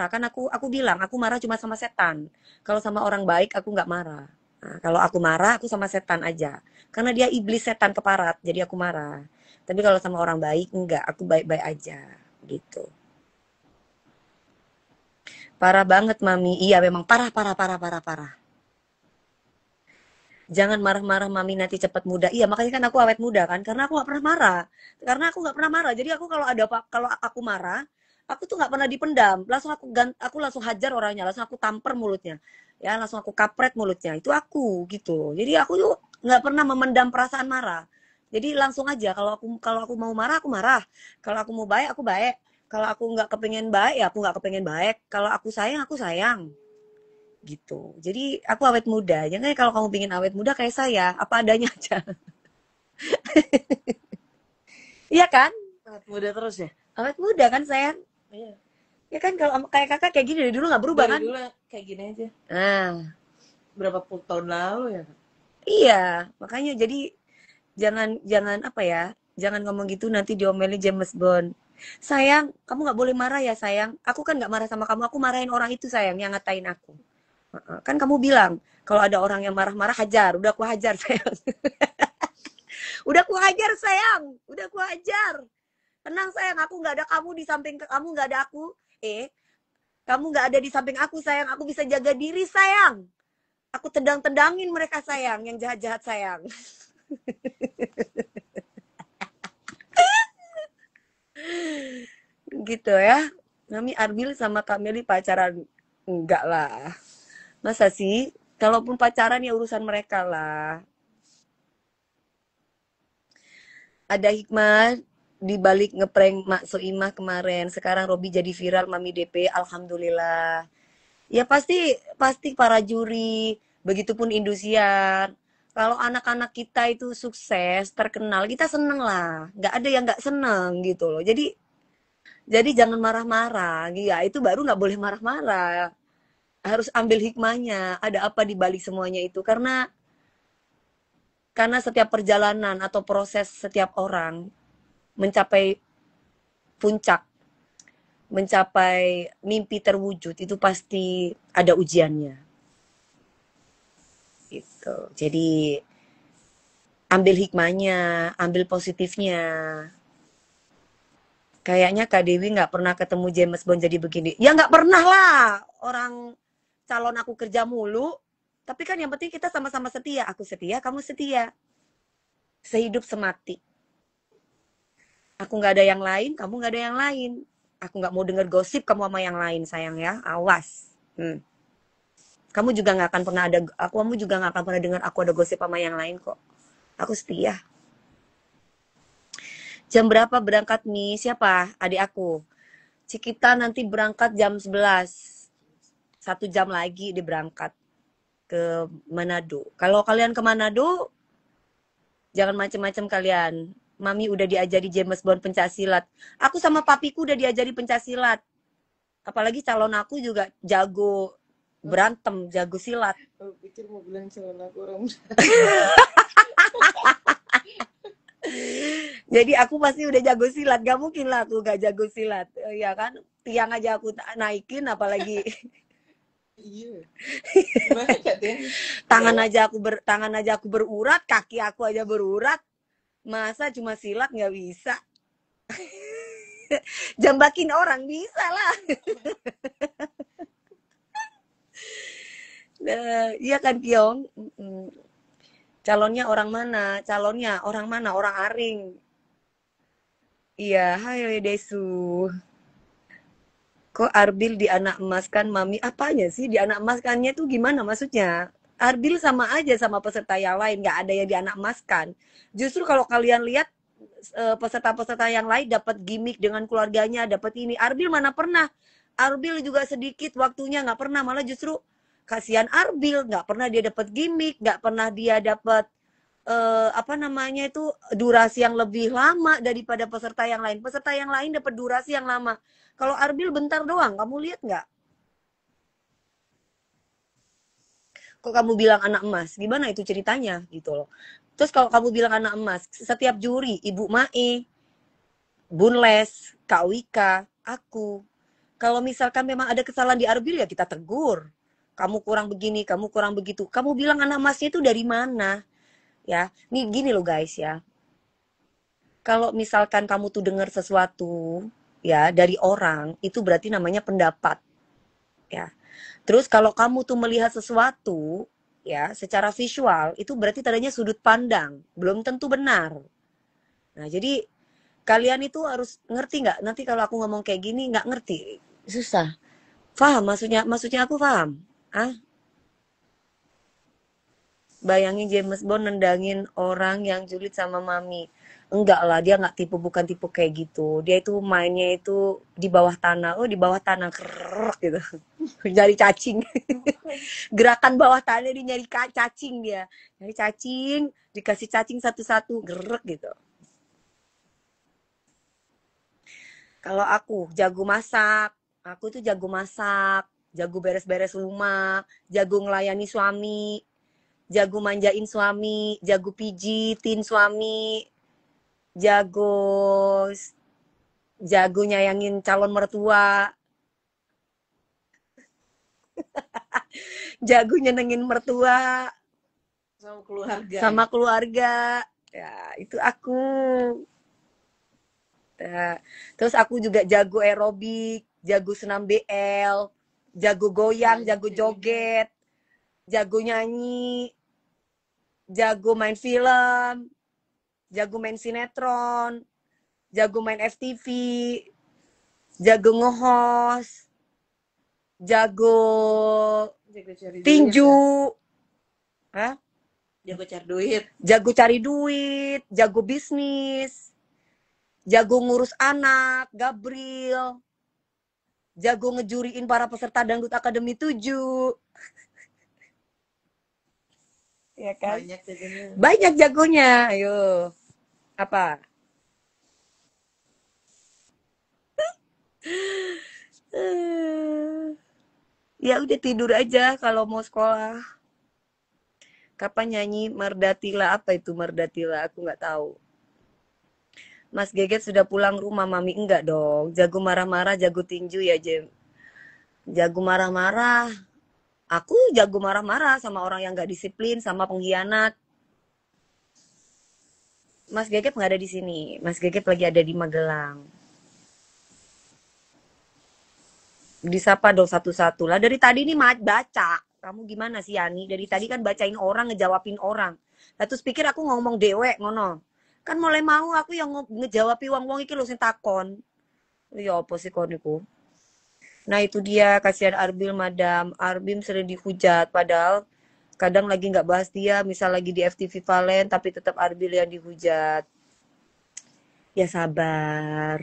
kan aku bilang aku marah cuma sama setan. Kalau sama orang baik aku nggak marah. Nah, kalau aku marah aku sama setan aja, karena dia iblis setan keparat. Jadi aku marah. Tapi kalau sama orang baik enggak, aku baik-baik aja gitu. Parah banget Mami. Iya memang parah. Jangan marah-marah Mami, nanti cepat muda. Iya makanya kan aku awet muda kan, karena aku nggak pernah marah. Jadi aku kalau aku marah, aku tuh nggak pernah dipendam. Langsung aku langsung hajar orangnya, langsung aku tamper mulutnya, ya langsung aku kapret mulutnya. Itu aku gitu. Jadi aku tuh nggak pernah memendam perasaan marah. Jadi langsung aja, kalau aku mau marah aku marah, kalau aku mau baik aku baik, kalau aku nggak kepengen baik ya aku nggak kepengen baik, kalau aku sayang gitu. Jadi aku awet muda. Jangan kalau kamu pingin awet muda kayak saya, apa adanya aja. Iya kan? Awet muda terus ya? Awet muda kan sayang? Iya. Ya kan kalau kayak kakak kayak gini dari dulu nggak berubah kan? Dari dulu kayak gini aja. Nah, berapa puluh tahun lalu ya? Iya, makanya jadi jangan apa ya? Jangan ngomong gitu nanti diomelin James Bond. Sayang, kamu nggak boleh marah ya sayang. Aku kan nggak marah sama kamu, aku marahin orang itu sayang yang ngatain aku. Kan kamu bilang kalau ada orang yang marah-marah hajar, udah aku hajar sayang. Udah aku hajar sayang, udah aku hajar. Tenang sayang, aku nggak ada kamu di samping kamu, nggak ada aku. Kamu nggak ada di samping aku sayang, aku bisa jaga diri sayang. Aku tendang-tendangin mereka sayang, yang jahat-jahat sayang. Gitu ya. Mami Arbil sama Kak Meli pacaran? Enggak lah. Masa sih? Kalaupun pacaran ya urusan mereka lah. Ada hikmah di balik ngeprank Mak Soimah kemarin. Sekarang Robi jadi viral, Mami DP. Alhamdulillah. Ya pasti para juri, begitupun Indosiar. Kalau anak-anak kita itu sukses, terkenal, kita seneng lah. Nggak ada yang nggak seneng gitu loh. Jadi jangan marah-marah. Ya itu baru nggak boleh marah-marah. Harus ambil hikmahnya. Ada apa di balik semuanya itu? Karena setiap perjalanan atau proses setiap orang mencapai puncak mencapai mimpi terwujud itu pasti ada ujiannya. Gitu. Jadi ambil hikmahnya, ambil positifnya. Kayaknya Kak Dewi nggak pernah ketemu James Bond jadi begini. Ya nggak pernah lah. Orang calon aku kerja mulu. Tapi kan yang penting kita sama-sama setia. Aku setia, kamu setia. Sehidup semati. Aku nggak ada yang lain, kamu nggak ada yang lain. Aku nggak mau denger gosip kamu sama yang lain, sayang ya. Awas. Kamu juga nggak akan pernah ada, kamu juga nggak akan pernah dengar aku ada gosip sama yang lain kok. Aku setia. Jam berapa berangkat nih? Siapa? Adik aku. Cikita nanti berangkat jam 11. 1 jam lagi dia berangkat ke Manado. Kalau kalian ke Manado, jangan macem-macem kalian. Mami udah diajari James Bond pencaksilat. Aku sama papiku udah diajari pencaksilat. Apalagi calon aku juga jago berantem, jago silat. Aku pikir mau bilang calon aku orang Jadi aku pasti udah jago silat. Gak mungkin lah aku gak jago silat. Ya kan? Tiang aja aku naikin, apalagi iya. Gimana Kak Den? tangan aja aku berurat, kaki aku aja berurat. Masa cuma silat nggak bisa? Jambakin orang bisa lah. Iya kan Kiong? Calonnya orang mana? Calonnya orang mana? Orang Aring. Iya, hai Desu. Kok Arbil di anak emas kan Mami? Apanya sih di anak emaskannya tuh gimana maksudnya? Arbil sama aja sama peserta yang lain, nggak ada yang di anak emaskan. Justru kalau kalian lihat peserta-peserta yang lain dapat gimmick dengan keluarganya, dapat ini. Arbil mana pernah? Arbil juga sedikit waktunya nggak pernah, malah justru kasihan Arbil, nggak pernah dia dapat gimmick, nggak pernah dia dapat apa namanya itu durasi yang lebih lama daripada peserta yang lain. Peserta yang lain dapat durasi yang lama. Kalau Arbil bentar doang, kamu lihat nggak? Kok kamu bilang anak emas? Gimana itu ceritanya gitu loh. Terus kalau kamu bilang anak emas, setiap juri, Ibu Mae, Bunles, Kak Wika, aku. Kalau misalkan memang ada kesalahan di Arbil ya kita tegur. Kamu kurang begini, kamu kurang begitu. Kamu bilang anak emasnya itu dari mana? Ya, nih gini loh guys ya. Kalau misalkan kamu tuh dengar sesuatu ya dari orang, itu berarti namanya pendapat. Ya. Terus kalau kamu tuh melihat sesuatu ya secara visual, itu berarti tadinya sudut pandang, belum tentu benar. Nah, jadi kalian itu harus ngerti nggak? Nanti kalau aku ngomong kayak gini nggak ngerti, susah. Paham maksudnya aku paham. Ah, bayangin James Bond nendangin orang yang julid sama Mami. Enggak lah, dia nggak tipu, bukan tipu kayak gitu. Dia itu mainnya itu di bawah tanah. Oh, di bawah tanah kerek gitu. Nyari cacing. Gerakan bawah tanah dia nyari cacing dia. Nyari cacing, dikasih cacing satu-satu, gerek gitu. Kalau aku jago masak, aku tuh jago masak, jago beres-beres rumah, jago ngelayani suami, jago manjain suami, jago pijitin suami, jago jago nyayangin calon mertua, jago nyenengin mertua sama keluarga. sama keluarga. Ya, itu aku. Nah, terus aku juga jago aerobik, jago senam BL, jago goyang, jago joget, jago nyanyi, jago main film, jago main sinetron, jago main FTV, jago nge-host, jago cari tinju, duit, ya? Jago cari duit, jago cari duit, jago bisnis, jago ngurus anak, Gabriel, jago ngejuriin para peserta Dangdut Akademi 7. Ya kan? banyak jagonya. Banyak jagonya. Ayo. Apa? Ya udah tidur aja kalau mau sekolah. Kapan nyanyi Merdatila? Apa itu Merdatila? Aku nggak tahu. Mas Geget sudah pulang rumah, Mami. Enggak dong. Jago marah-marah, jago tinju ya, Jem. Jago marah-marah. Aku jago marah-marah sama orang yang nggak disiplin, sama pengkhianat. Mas Geget nggak ada di sini. Mas Geget lagi ada di Magelang. Disapa dong satu-satu lah. Dari tadi nih baca. Kamu gimana sih, Yani? Dari tadi kan bacain orang, ngejawabin orang. Lah terus pikir aku ngomong dewek ngono. Kan mulai mau aku yang ngejawabi wong-wong iki lho sing takon. Ya apa sih kon niku? Nah itu dia, kasihan Arbil, Madam. Arbim sering dihujat, padahal kadang lagi nggak bahas dia, misal lagi di FTV Valen, tapi tetap Arbil yang dihujat. Ya sabar.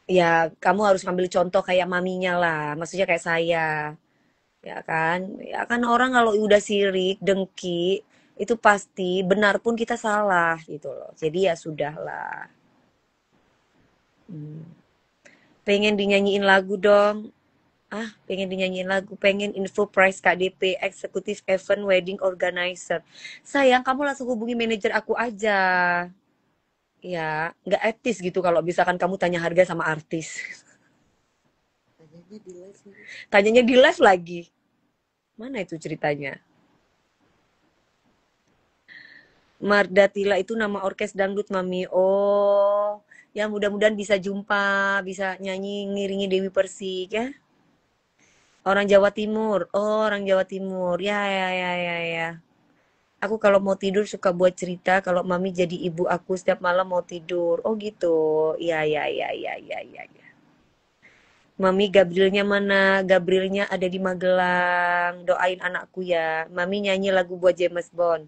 Ya kamu harus ngambil contoh kayak maminya lah, maksudnya kayak saya. Ya kan? Ya kan orang kalau udah sirik, dengki, itu pasti benar pun kita salah gitu loh. Jadi ya sudahlah. Pengen dinyanyiin lagu dong. Pengen dinyanyiin lagu, pengen info price KDP, Executive Event Wedding Organizer. Sayang, kamu langsung hubungi manajer aku aja. Ya, nggak etis gitu kalau misalkan kamu tanya harga sama artis. Tanyanya di live lagi. Mana itu ceritanya? Mardatila itu nama orkes dangdut, Mami. Oh, ya mudah-mudahan bisa jumpa, bisa nyanyi ngiringi Dewi Persik ya. Orang Jawa Timur. Oh, orang Jawa Timur. Ya, ya, ya, ya, ya. Aku kalau mau tidur suka buat cerita kalau Mami jadi ibu aku setiap malam mau tidur. Oh gitu. Ya, ya, ya, ya, ya, ya, ya. Mami Gabrielnya mana? Gabrielnya ada di Magelang. Doain anakku ya. Mami nyanyi lagu buat James Bond.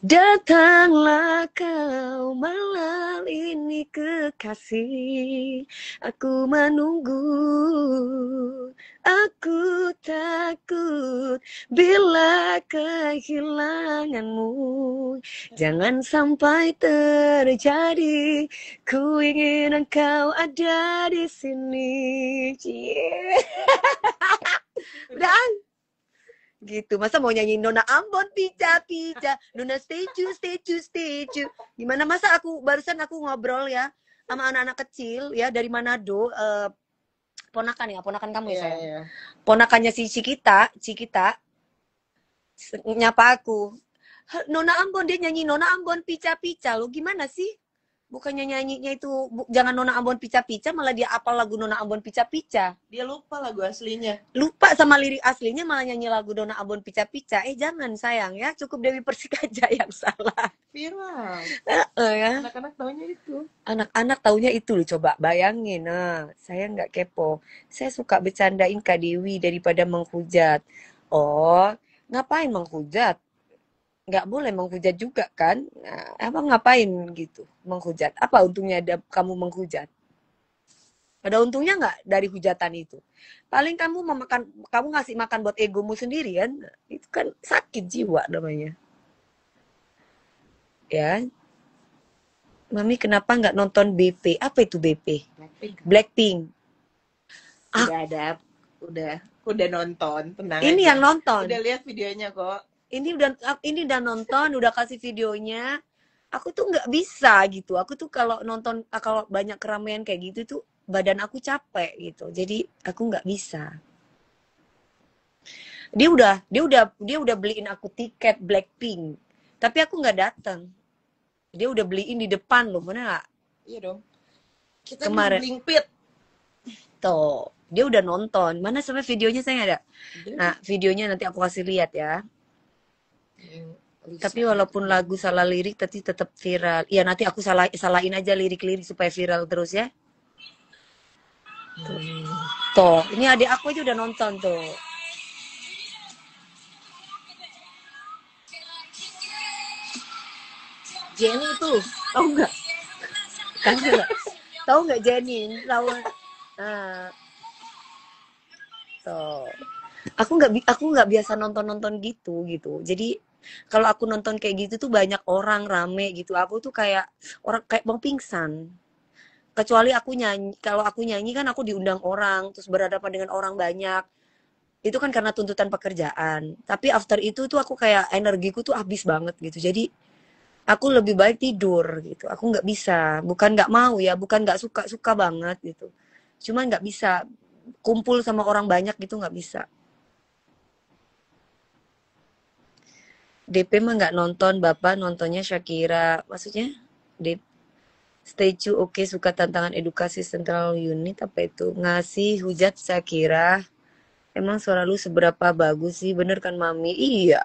Datanglah kau malam ini kekasih, aku menunggu, aku takut bila kehilanganmu, jangan sampai terjadi, ku ingin engkau ada di sini. Yeah. Udah. Gitu, masa mau nyanyi Nona Ambon pica pica, Nona steju steju steju. Gimana, masa barusan aku ngobrol ya sama anak-anak kecil ya dari Manado, ponakan kamu ya, sayang. Yeah. Ponakannya si Cikita nyapa aku, Nona Ambon, dia nyanyi Nona Ambon pica pica. Lo gimana sih? Bukannya nyanyinya itu jangan Nona Ambon pica-pica, malah dia apal lagu Nona Ambon pica-pica. Dia lupa lagu aslinya. Lupa sama lirik aslinya, malah nyanyi lagu Nona Ambon pica-pica. Jangan sayang ya, cukup Dewi Persik aja yang salah. Viral. Ya. Anak-anak taunya itu. Anak-anak taunya itu loh, coba bayangin. Saya nggak kepo. Saya suka bercandain Kak Dewi daripada menghujat. Oh, ngapain menghujat? Nggak boleh menghujat juga kan? Nah, emang ngapain gitu menghujat? Apa untungnya ada kamu menghujat? Ada untungnya nggak dari hujatan itu? Paling kamu ngasih makan buat egomu sendiri kan? Itu kan sakit jiwa namanya. Ya, Mami kenapa nggak nonton BP? Apa itu BP? Blackpink. Udah nonton, tenang. Ini aja. Yang nonton. Udah lihat videonya kok. Ini udah nonton, udah kasih videonya. Aku tuh nggak bisa gitu. Aku tuh kalau banyak keramaian kayak gitu tuh badan aku capek gitu. Jadi aku nggak bisa. Dia udah beliin aku tiket Blackpink, tapi aku nggak datang. Dia udah beliin di depan loh, mana nggak? Iya dong. Kita kemarin Blinkpit. Tuh, dia udah nonton. Mana sampai videonya saya nggak ada. Nah, videonya nanti aku kasih lihat ya. Tapi walaupun lagu salah lirik tapi tetap viral. Ya nanti aku salahin aja lirik-lirik supaya viral terus ya. Tuh, ini adik aku aja udah nonton tuh. Jenny tuh, tahu nggak? Kan nggak? Tahu nggak Jenny? Tahu? Tuh. Aku nggak biasa nonton gitu. Jadi kalau aku nonton kayak gitu tuh banyak orang rame gitu. Aku tuh kayak mau pingsan. Kecuali kalau aku nyanyi kan aku diundang orang, terus berhadapan dengan orang banyak. Itu kan karena tuntutan pekerjaan. Tapi after itu tuh aku kayak energiku tuh habis banget gitu. Jadi Aku lebih baik tidur gitu. Aku nggak bisa, bukan nggak mau ya, bukan nggak suka suka banget gitu. Cuman nggak bisa kumpul sama orang banyak gitu nggak bisa. DP mah nggak nonton, Bapak nontonnya Shakira. Maksudnya DP statue oke suka tantangan edukasi Central Unit apa itu? Ngasih hujat Shakira. Emang suara lu seberapa bagus sih? Bener kan Mami? Iya.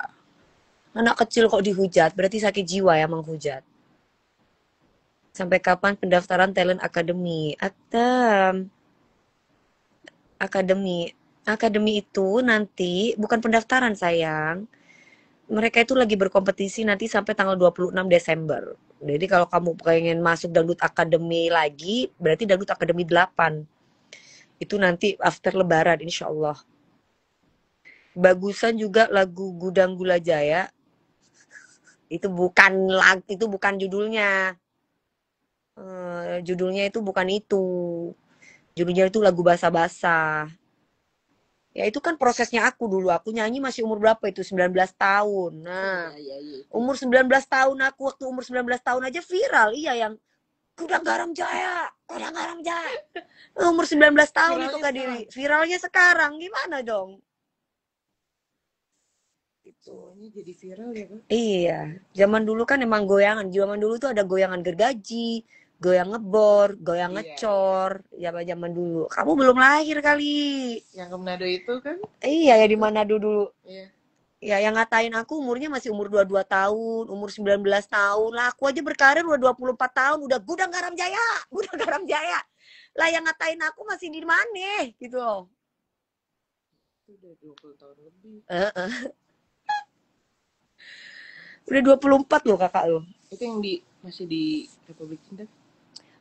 Anak kecil kok dihujat, berarti sakit jiwa ya menghujat. Sampai kapan pendaftaran talent academy? Atem. Akademi. Akademi itu nanti bukan pendaftaran sayang. Mereka itu lagi berkompetisi nanti sampai tanggal 26 Desember. Jadi kalau kamu pengen masuk Dangdut Academy lagi, berarti Dangdut Academy 8. Itu nanti after lebaran insya Allah. Bagusan juga lagu Gudang Gula Jaya. Itu bukan judulnya. Judulnya itu bukan itu. Judulnya itu lagu basa-basa. Ya itu kan prosesnya aku dulu. Aku nyanyi masih umur berapa itu? 19 tahun. Nah, umur 19 tahun aku waktu umur 19 tahun aja viral. Iya yang Gudang Garam Jaya, Gudang Garam Jaya. Umur 19 tahun itu Kak Dewi. Viralnya sekarang gimana dong? Semuanya jadi viral ya Kak? Iya, zaman dulu kan emang goyangan. Zaman dulu tuh ada goyangan gergaji, goyang ngebor, goyang ngecor. Zaman dulu. Kamu belum lahir kali. Yang ke Manado itu kan? Iya ya di Manado dulu. Iya. Ya yang ngatain aku umurnya masih umur 22 tahun, umur 19 tahun. Lah aku aja berkarir udah 24 tahun, udah Gudang Garam Jaya, Gudang Garam Jaya. Lah yang ngatain aku masih di mana gitu loh. Itu udah 20 tahun lebih. Udah 24 loh kakak lo. Itu yang masih di Republik Cinta?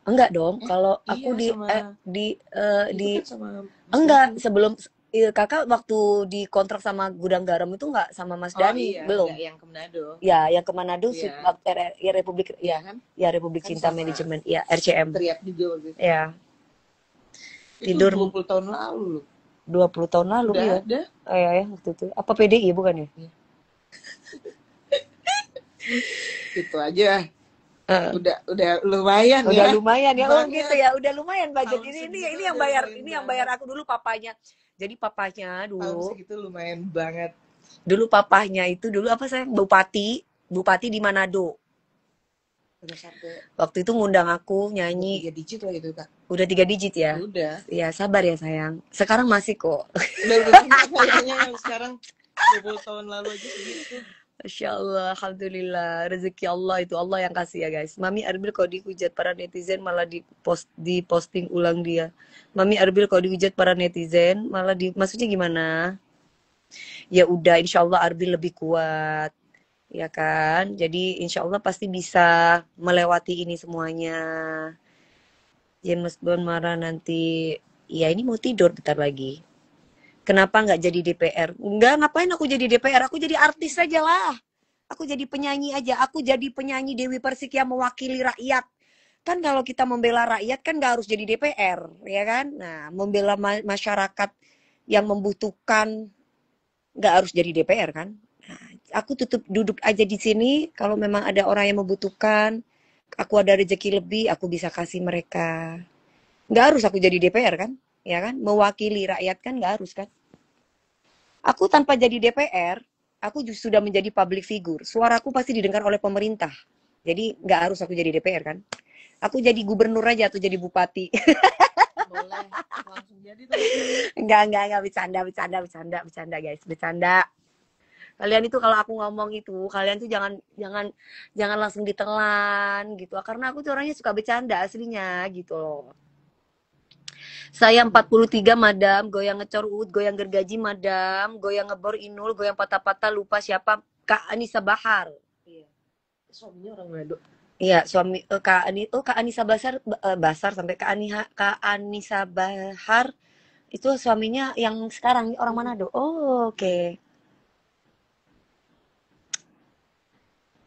Enggak dong, kalau aku iya, di kan sama enggak sebelum kakak waktu dikontrak sama Gudang Garam itu enggak sama Mas Dani, iya, belum. enggak, yang ke Manado. Ya, yang ke Manado Iya. ya Republik Iya ya, kan? ya Republik Kan Cinta sama Manajemen, ya RCM. Teriak juga waktu itu. Ya, Itu tidur 20 tahun lalu loh. 20 tahun lalu Udah ya. ada. Ya waktu itu. Apa PDI bukan ya? Iya. Itu aja. Udah lumayan Udah ya. lumayan ya. Oh Banget. gitu ya, udah lumayan budget. Tahun Ini segitu yang udah bayar, lumayan ini yang banget. bayar aku dulu papanya. Jadi papanya Tahun dulu, segitu lumayan banget. dulu papahnya itu dulu apa sayang? Bupati di Manado. Udah sampai Waktu itu ngundang aku nyanyi. 3 digit lah itu Kak. Udah 3 digit ya? Udah. Ya sabar ya sayang. Sekarang masih kok. Udah banyak kayaknya yang sekarang 20 tahun lalu aja segitu. Masya Allah, Alhamdulillah, rezeki Allah itu Allah yang kasih ya guys. Mami Arbil kalau dihujat para netizen malah di posting ulang dia. Mami Arbil kalau dihujat para netizen malah maksudnya gimana? Ya udah, insya Allah Arbil lebih kuat, ya kan? Jadi insya Allah pasti bisa melewati ini semuanya. James Bond marah nanti. Ya ini mau tidur bentar lagi. Kenapa nggak jadi DPR? Enggak, ngapain aku jadi DPR? Aku jadi artis aja lah. Aku jadi penyanyi aja. Aku jadi penyanyi Dewi Persik yang mewakili rakyat. Kan kalau kita membela rakyat kan nggak harus jadi DPR, ya kan? Nah, membela masyarakat yang membutuhkan nggak harus jadi DPR kan? Nah, aku tutup duduk aja di sini. Kalau memang ada orang yang membutuhkan, aku ada rezeki lebih, aku bisa kasih mereka. Nggak harus aku jadi DPR kan? Ya kan? Mewakili rakyat kan nggak harus kan? Aku tanpa jadi DPR, aku sudah menjadi public figure. Suaraku pasti didengar oleh pemerintah. Jadi nggak harus aku jadi DPR kan? Aku jadi gubernur aja atau jadi bupati. Boleh, langsung jadi tuh. Enggak, bercanda guys, bercanda. Kalian itu kalau aku ngomong itu, kalian tuh jangan langsung ditelan gitu. Karena aku tuh orangnya suka bercanda aslinya gitu loh. Saya 43 madam, goyang ngecor ud, goyang gergaji madam, goyang ngebor inul, goyang patah-patah lupa siapa, Kak Anissa Bahar. Iya. Suaminya orang Manado. Iya, suami Kak Anissa Basar sampai Kak Anissa Bahar itu suaminya yang sekarang orang Manado. Oh, oke.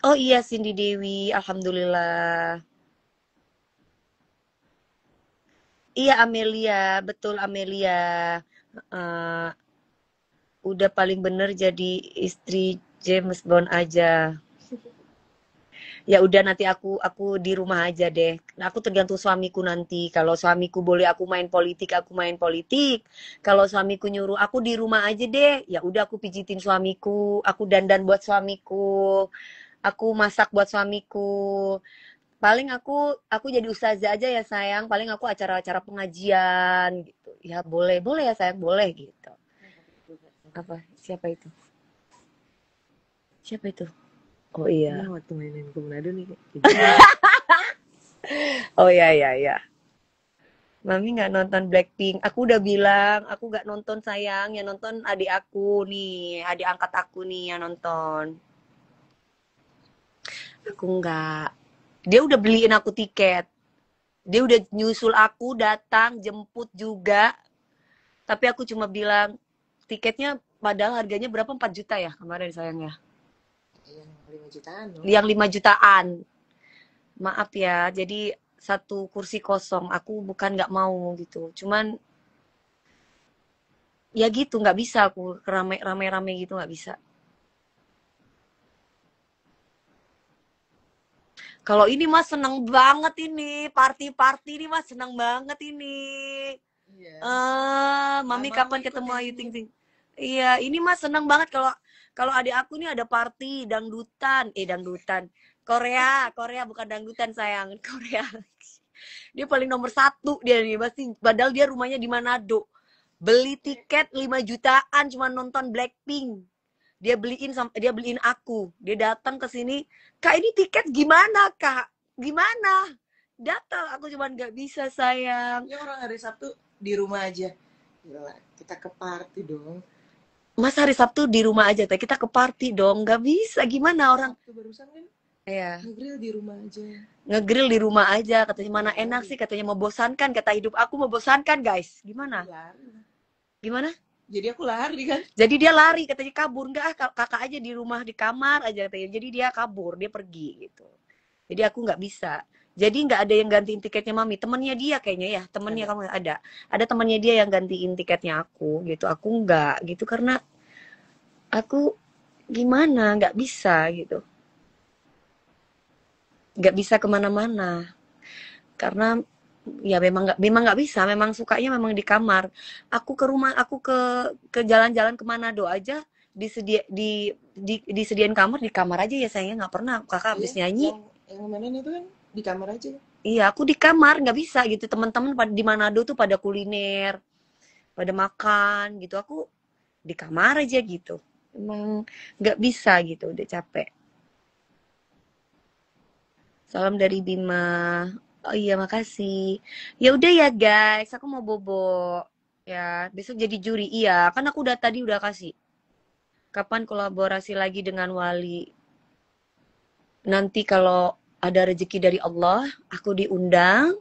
Oh iya Cindy Dewi, alhamdulillah. Iya Amelia, betul Amelia. Udah paling bener jadi istri James Bond aja. Ya udah nanti aku di rumah aja deh. Nah, aku tergantung suamiku nanti. Kalau suamiku boleh aku main politik, aku main politik. Kalau suamiku nyuruh aku di rumah aja deh, ya udah aku pijitin suamiku, aku dandan buat suamiku, aku masak buat suamiku. Paling aku jadi ustazah aja ya sayang. Paling aku acara-acara pengajian gitu. Ya boleh, boleh ya sayang, boleh gitu. Apa? Siapa itu? Siapa itu? Oh iya. Waktu mainin ke Manado nih. Oh iya iya iya. Mami nggak nonton Blackpink. Aku udah bilang, aku nggak nonton sayang. Yang nonton adik aku nih, adik angkat aku nih yang nonton. Aku nggak. Dia udah beliin aku tiket. Dia udah nyusul aku, datang, jemput juga. Tapi aku cuma bilang, tiketnya padahal harganya berapa? 4 juta ya kemarin sayangnya. Yang 5 jutaan loh. Yang 5 jutaan. Maaf ya, jadi satu kursi kosong. Aku bukan nggak mau gitu. Cuman ya gitu nggak bisa aku rame-rame gitu nggak bisa. Kalau ini mas seneng banget ini party ini mas seneng banget ini. Iya. Mami Lama kapan ikut ketemu yang Ayu ini. Ting Ting? Iya, ini mas seneng banget kalau kalau adik aku nih ada party dangdutan. Korea bukan dangdutan sayang, Korea. Dia paling nomor satu dia nih pasti. Padahal dia rumahnya di Manado. Beli tiket 5 jutaan cuma nonton Blackpink. Dia beliin aku. Dia datang ke sini, "Kak, ini tiket gimana, Kak? Gimana?" Datang, aku cuma nggak bisa, sayang. Ya orang hari Sabtu di rumah aja. Gila, kita ke party dong. Mas hari Sabtu di rumah aja, kita ke party dong. Nggak bisa, gimana orang? Sabtu barusan kan Iya, ngegrill di rumah aja. ngegrill di rumah aja. Katanya mana enak sih, katanya membosankan. Kata hidup aku membosankan, guys. Gimana? Lari. Gimana? Jadi aku lari kan. Jadi dia lari, katanya kabur. Enggak, kakak aja di rumah, di kamar aja katanya. Jadi dia kabur, dia pergi gitu. Jadi aku nggak bisa. Jadi nggak ada yang gantiin tiketnya mami. Temennya dia kayaknya ya, temennya kamu ada. Ada temennya dia yang gantiin tiketnya aku gitu. Aku nggak gitu karena aku gimana nggak bisa gitu. Nggak bisa kemana-mana karena ya memang nggak bisa. Memang sukanya memang di kamar. Aku ke rumah, aku ke jalan-jalan ke Manado aja disediain kamar di kamar aja ya sayangnya nggak pernah kakak habis nyanyi. Yang kemarin itu kan di kamar aja. Iya, aku di kamar nggak bisa gitu. Teman-teman di Manado tuh pada kuliner, pada makan gitu. Aku di kamar aja gitu. Emang nggak bisa gitu, udah capek. Salam dari Bima. Oh iya, makasih. Ya udah ya guys, aku mau bobo. Ya, besok jadi juri. Iya, kan aku tadi udah kasih. Kapan kolaborasi lagi dengan Wali? Nanti kalau ada rezeki dari Allah, aku diundang.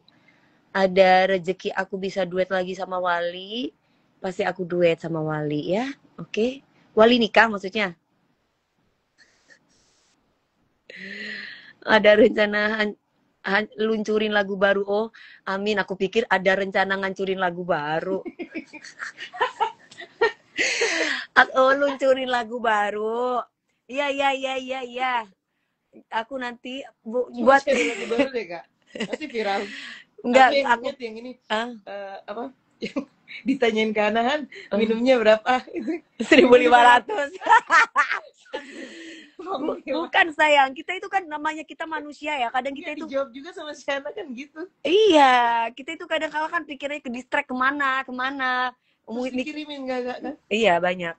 Ada rezeki aku bisa duet lagi sama Wali, pasti aku duet sama Wali ya. Oke. Wali nikah maksudnya. Ada rencana luncurin lagu baru. Oh, amin. Aku pikir ada rencana ngancurin lagu baru. Oh, luncurin lagu baru. Iya, iya, iya, iya, iya. Aku nanti buat lagu baru deh kak. Pasti viral. Enggak, aku yang ini apa? Yang ditanyain ke Anahan minumnya berapa? 1.500. Bukan sayang, kita itu kan namanya kita manusia ya. Kadang kita itu dijawab juga sama si Ana kan gitu. Iya, kita itu kadang-kala kan pikirnya ke distract kemana. Terus dikirimin enggak kan? Iya, banyak.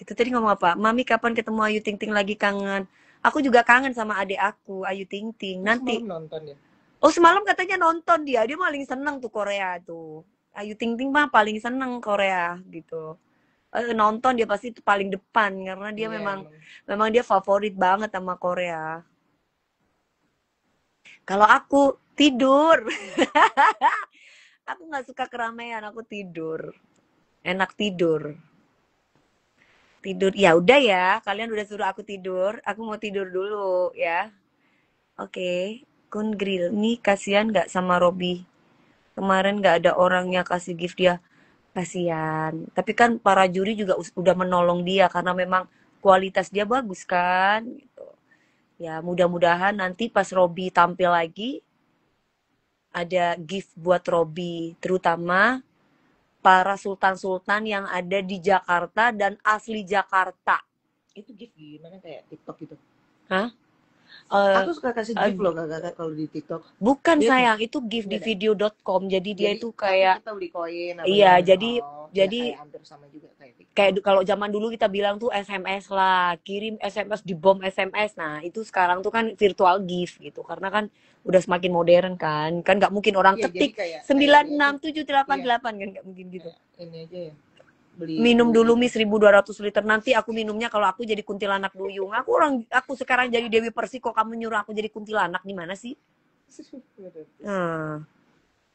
Gitu tadi ngomong apa? Mami kapan ketemu Ayu Ting Ting lagi, kangen. Aku juga kangen sama adik aku, Ayu Ting Ting. Nanti semalam nonton ya? Oh, semalam katanya nonton dia. Dia paling seneng tuh Korea tuh. Ayu Ting Ting mah paling seneng Korea gitu. Nonton dia pasti itu paling depan karena dia memang dia favorit banget sama Korea. Kalau aku tidur. Aku nggak suka keramaian, aku tidur. Enak tidur. Tidur. Ya udah ya, kalian udah suruh aku tidur. Aku mau tidur dulu ya. Oke. Kun Grill. Nih kasihan nggak sama Robby? Kemarin nggak ada orangnya kasih gift dia. Kasihan. Tapi kan para juri juga udah menolong dia karena memang kualitas dia bagus kan gitu. Ya, mudah-mudahan nanti pas Robby tampil lagi ada gift buat Robby, terutama para sultan-sultan yang ada di Jakarta dan asli Jakarta. Itu gift gimana, kayak TikTok gitu? Hah? Aku suka kasih gift loh kakak kalau di TikTok. Bukan Dia sayang, itu gift di video.com. Jadi dia itu tapi kayak kita beli koin apa iya, gimana? jadi Ya kayak hampir sama juga kayak TikTok. kayak kalau zaman dulu kita bilang tuh SMS lah, kirim SMS di bom SMS. Nah, itu sekarang tuh kan virtual gift gitu. Karena kan udah semakin modern kan. Kan nggak mungkin orang Iya, jadi ketik kayak 96788 kan nggak mungkin gitu. ini aja ya. Beli Minum dulu gitu. mie 1200 liter, nanti aku minumnya kalau aku jadi kuntilanak duyung. Aku sekarang jadi Dewi Persik, kok kamu nyuruh aku jadi kuntilanak, gimana sih?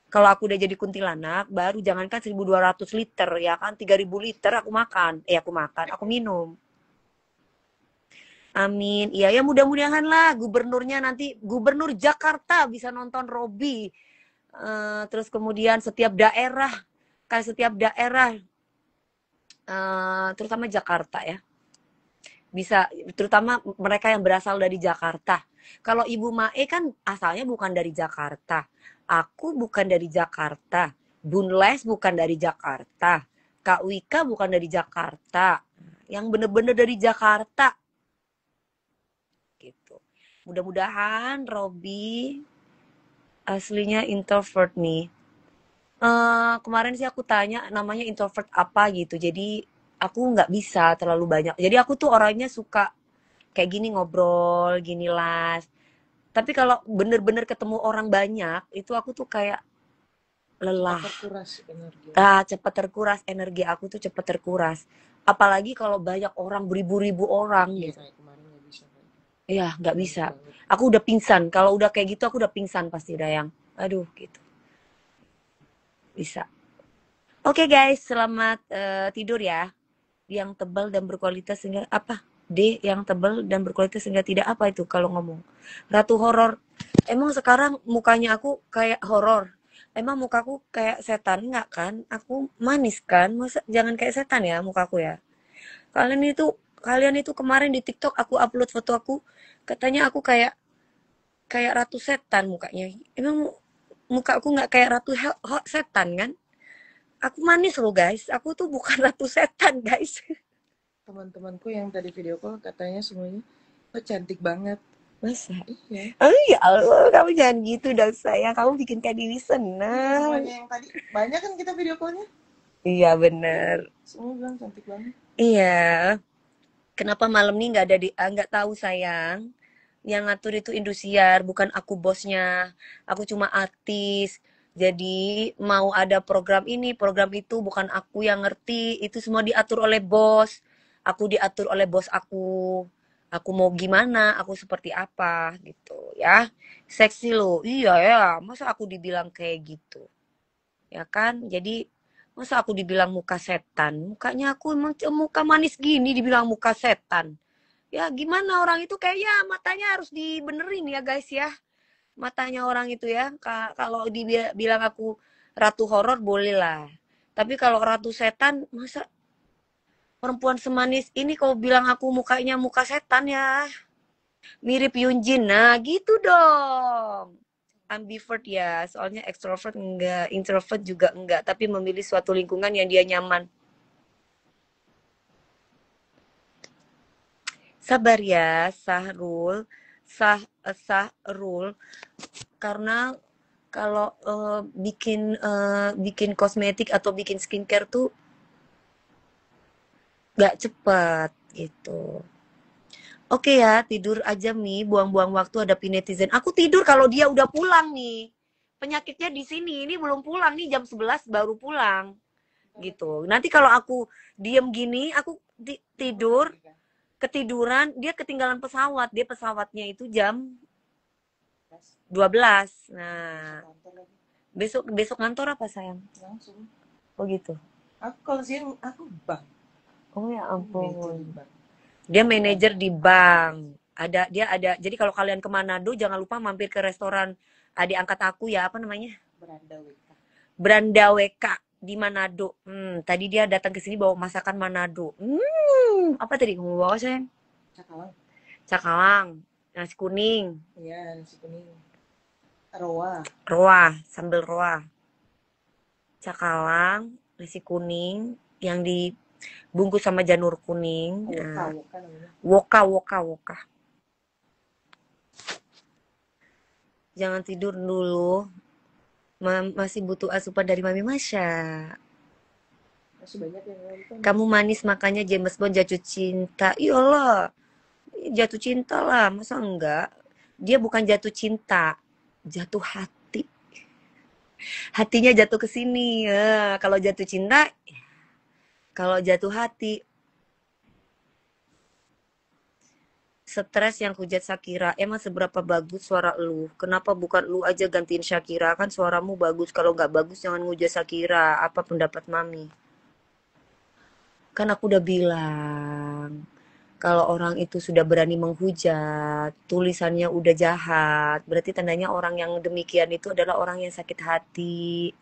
Kalau aku udah jadi kuntilanak, baru jangankan 1200 liter ya kan, 3000 liter aku makan. Aku minum. Amin. Iya ya, mudah-mudahan lah gubernurnya nanti, gubernur Jakarta bisa nonton Robby. Terus kemudian setiap daerah terutama Jakarta ya, bisa, terutama mereka yang berasal dari Jakarta. Kalau Ibu Mae kan asalnya bukan dari Jakarta, aku bukan dari Jakarta, Bun Les bukan dari Jakarta, Kak Wika bukan dari Jakarta, yang bener-bener dari Jakarta gitu. Mudah-mudahan Robby aslinya introvert nih. Kemarin sih aku tanya namanya introvert apa gitu, jadi aku nggak bisa terlalu banyak. Jadi aku tuh orangnya suka kayak gini, ngobrol gini las. Tapi kalau bener-bener ketemu orang banyak itu aku tuh kayak lelah. Cepat terkuras energi aku tuh, cepat terkuras. Apalagi kalau banyak orang, beribu-ribu orang gitu. Iya, nggak bisa. Aku udah pingsan. Kalau udah kayak gitu aku udah pingsan pasti, Dayang. Aduh gitu. Bisa. Oke guys, selamat tidur ya. Yang tebal dan berkualitas sehingga apa? D yang tebal dan berkualitas sehingga tidak apa itu kalau ngomong. Ratu horor. Emang sekarang mukanya aku kayak horor. Emang mukaku kayak setan nggak kan? Aku manis kan? Masa jangan kayak setan ya mukaku ya. Kalian itu kemarin di TikTok aku upload foto aku, katanya aku kayak ratu setan mukanya. Emang muka aku nggak kayak ratu setan kan? Aku manis loh guys, aku tuh bukan ratu setan guys. Teman-temanku yang tadi video call katanya semuanya, oh cantik banget. Masa? Iya. Oh ya Allah, kamu jangan gitu dong sayang, kamu bikin Kak Dewi senang. Semuanya yang tadi, banyak kan kita video callnya? Iya bener. Semua bilang cantik banget. Iya. Kenapa malam nih nggak tahu sayang. Yang ngatur itu Indosiar, bukan aku bosnya. Aku cuma artis. Jadi mau ada program ini, program itu, bukan aku yang ngerti. Itu semua diatur oleh bos. Aku diatur oleh bos aku. Aku mau gimana, aku seperti apa gitu ya. Seksi loh. Iya ya, masa aku dibilang kayak gitu. Ya kan? Jadi masa aku dibilang muka setan? Mukanya aku emang muka manis gini dibilang muka setan. Ya gimana, orang itu kayaknya matanya harus dibenerin ya guys ya. Matanya orang itu ya. Kalau dibilang aku ratu horor boleh lah. Tapi kalau ratu setan, masa perempuan semanis ini kau bilang aku mukanya muka setan ya. Mirip Yunjin. Nah gitu dong. Ambivert ya, soalnya extrovert enggak, introvert juga enggak, tapi memilih suatu lingkungan yang dia nyaman. Sabar ya, Sahrul, Sahrul, karena kalau bikin kosmetik atau bikin skincare tuh nggak cepat gitu. Oke ya, tidur aja Mi, buang-buang waktu, hadapi netizen. Aku tidur kalau dia udah pulang nih. Penyakitnya di sini, ini belum pulang nih, jam 11 baru pulang. Gitu. Nanti kalau aku diem gini, aku tidur, ketiduran, dia ketinggalan pesawat. Dia pesawatnya itu jam 12. Nah, besok ngantor apa sayang? Langsung. Oh gitu. Aku kalau siang aku bank. Oh ya ampun. Dia manajer di bank. Dia ada. Jadi kalau kalian ke Manado jangan lupa mampir ke restoran adik angkat aku ya, apa namanya? Beranda WK di Manado. Tadi dia datang ke sini bawa masakan Manado. Apa tadi kamu bawa sayang? Cakalang. Cakalang. Nasi kuning. Iya, nasi kuning. Roa. Roa, sambal roa. Cakalang, nasi kuning yang dibungkus sama janur kuning. Woka namanya. Woka. Jangan tidur dulu. Masih butuh asupan dari Mami Masya. Masih banyak yang nonton. Kamu manis makanya James Bond jatuh cinta. Iyalah. Jatuh cinta lah, masa enggak? Dia bukan jatuh cinta, jatuh hati. Hatinya jatuh ke sini. Kalau jatuh cinta, kalau jatuh hati, stres yang hujat Shakira. Emang seberapa bagus suara lu? Kenapa bukan lu aja gantiin Shakira? Kan suaramu bagus. Kalau nggak bagus jangan ngujat Shakira. Apa pendapat Mami? Kan aku udah bilang, kalau orang itu sudah berani menghujat, tulisannya udah jahat, berarti tandanya orang yang demikian itu adalah orang yang sakit hati.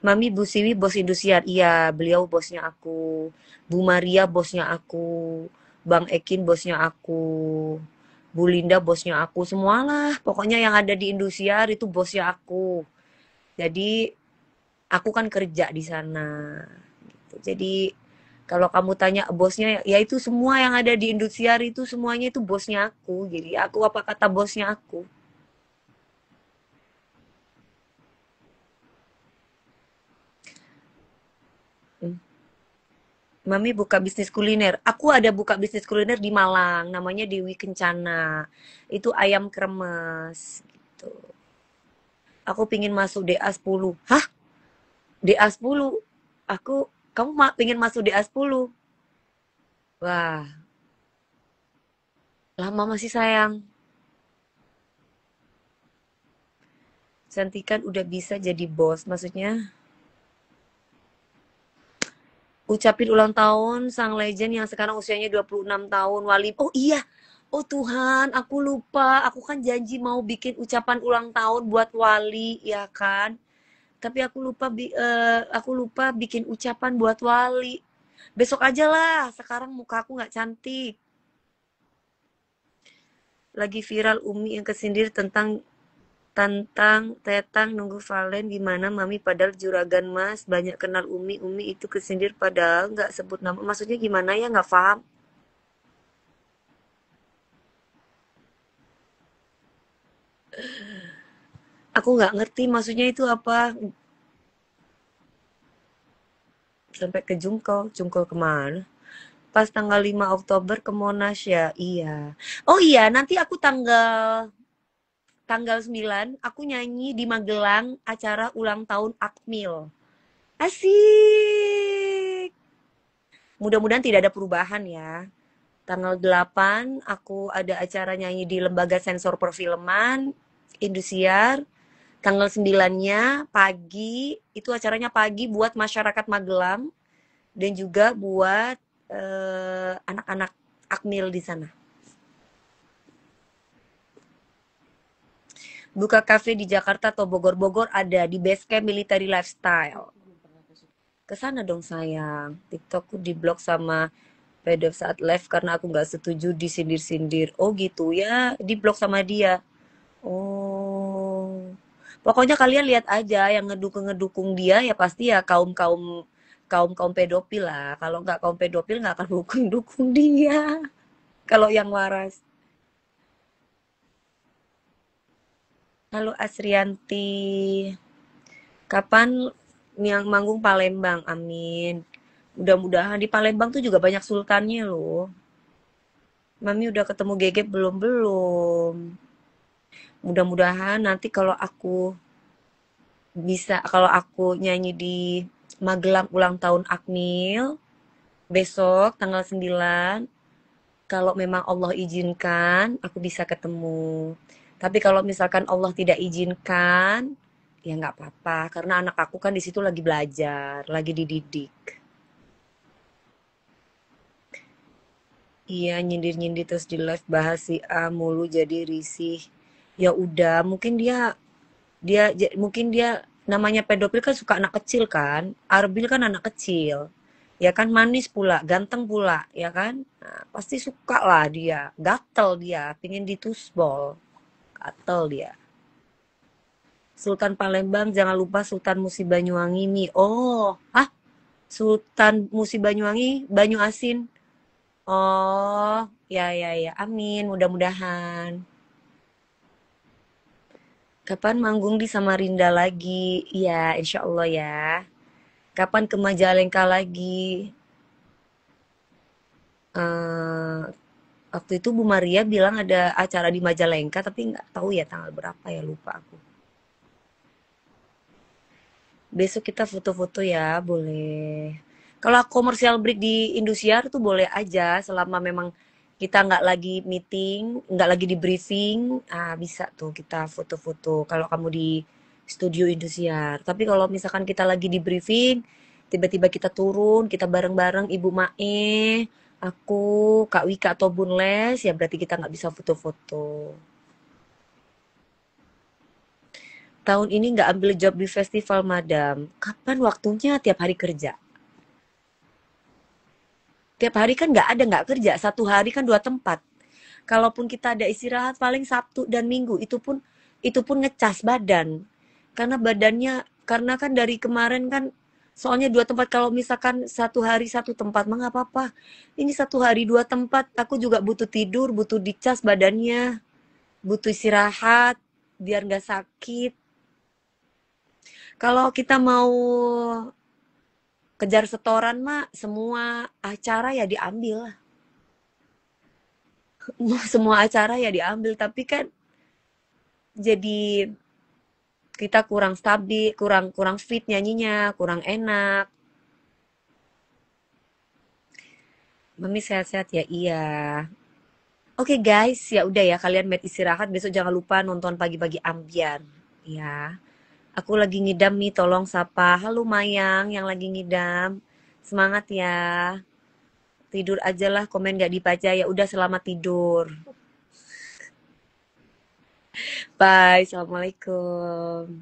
Mami, Bu Siwi bos Indosiar. Iya, beliau bosnya aku. Bu Maria bosnya aku. Bang Ekin bosnya aku. Bu Linda bosnya aku. Semualah, pokoknya yang ada di Indosiar itu bosnya aku. Jadi, aku kan kerja di sana. Jadi, kalau kamu tanya bosnya, ya itu semua yang ada di Indosiar itu semuanya itu bosnya aku. Jadi aku apa kata bosnya aku. Mami buka bisnis kuliner. Aku ada buka bisnis kuliner di Malang, namanya Dewi Kencana. Itu ayam kremes gitu. Aku pingin masuk DA10. Hah? DA10? Kamu pingin masuk DA10? Wah, lama masih sayang. Cantikan udah bisa jadi bos, maksudnya ucapin ulang tahun sang legend yang sekarang usianya 26 tahun, Wali. Oh iya, oh Tuhan, aku lupa. Aku kan janji mau bikin ucapan ulang tahun buat Wali, ya kan? Tapi aku lupa bikin ucapan buat Wali. Besok aja lah, sekarang muka aku nggak cantik. Lagi viral Umi yang kesindir tentang Tetang nunggu Valen gimana Mami padahal juragan Mas banyak kenal Umi itu kesindir padahal nggak sebut nama, maksudnya gimana ya, nggak paham. Aku nggak ngerti maksudnya itu apa. Sampai ke Jungkol kemana? Pas tanggal 5 Oktober ke Monash ya. Iya. Oh iya, nanti aku tanggal 9 aku nyanyi di Magelang acara ulang tahun Akmil. Asik. Mudah-mudahan tidak ada perubahan ya. Tanggal 8 aku ada acara nyanyi di Lembaga Sensor Perfilman Indosiar. Tanggal 9-nya pagi, itu acaranya pagi buat masyarakat Magelang dan juga buat anak-anak Akmil di sana. Buka kafe di Jakarta atau Bogor ada di Basecamp Military Lifestyle. Kesana dong sayang. TikTokku diblok sama pedofil saat live karena aku nggak setuju disindir-sindir. Oh gitu ya, diblok sama dia. Oh, pokoknya kalian lihat aja yang ngedukung dia ya pasti ya kaum pedofil lah. Kalau nggak kaum pedofil nggak akan dukung dia. Kalau yang waras. Halo Asrianti, kapan yang manggung Palembang? Amin. Mudah-mudahan di Palembang tuh juga banyak sultannya loh. Mami udah ketemu Gege belum? Mudah-mudahan nanti kalau aku nyanyi di Magelang ulang tahun Akmil besok tanggal 9, kalau memang Allah izinkan aku bisa ketemu. Tapi kalau misalkan Allah tidak izinkan, ya nggak apa-apa. Karena anak aku kan di situ lagi belajar, lagi dididik. Iya, nyindir-nyindir terus di live bahas si A mulu jadi risih. Ya udah, mungkin dia namanya pedofil kan suka anak kecil kan. Arbil kan anak kecil. Ya kan, manis pula, ganteng pula, ya kan? Nah, pasti suka lah dia, gatel dia, pingin ditusbol, gatel dia. Sultan Palembang, jangan lupa Sultan Musi Banyuwangi nih. Oh, Sultan Musi Banyuwangi, Banyu Asin. Oh, ya ya ya, amin, mudah-mudahan. Kapan manggung di Samarinda lagi? Iya, insya Allah ya. Kapan ke Majalengka lagi? Eh, waktu itu Bu Maria bilang ada acara di Majalengka, tapi nggak tahu ya tanggal berapa ya, lupa aku. Besok kita foto-foto ya, boleh. Kalau komersial break di Indosiar tuh boleh aja, selama memang kita nggak lagi meeting, nggak lagi di briefing, bisa tuh kita foto-foto. Kalau kamu di studio Indosiar. Tapi kalau misalkan kita lagi di briefing, tiba-tiba kita turun, kita bareng-bareng Ibu Mae, aku, Kak Wika atau Bun Les, ya berarti kita nggak bisa foto-foto. Tahun ini nggak ambil job di festival, Madam. Kapan waktunya tiap hari kerja? Tiap hari kan nggak kerja. Satu hari kan dua tempat. Kalaupun kita ada istirahat paling Sabtu dan Minggu, itu pun ngecas badan. Karena kan dari kemarin kan soalnya dua tempat, kalau misalkan satu hari satu tempat mah nggak apa-apa. Ini satu hari dua tempat, aku juga butuh tidur, butuh dicas badannya, butuh istirahat biar nggak sakit. Kalau kita mau kejar setoran mah semua acara ya diambil lah. Semua acara ya diambil, tapi kan jadi kita kurang stabil, kurang kurang fit nyanyinya, kurang enak. Mami sehat-sehat ya, iya. Oke guys, ya udah ya, kalian istirahat, besok jangan lupa nonton pagi-pagi ambiar ya. Aku lagi ngidam nih, tolong sapa. Halo Mayang yang lagi ngidam. Semangat ya. Tidur aja lah, komen gak dibaca, ya udah selamat tidur. Bye, assalamualaikum.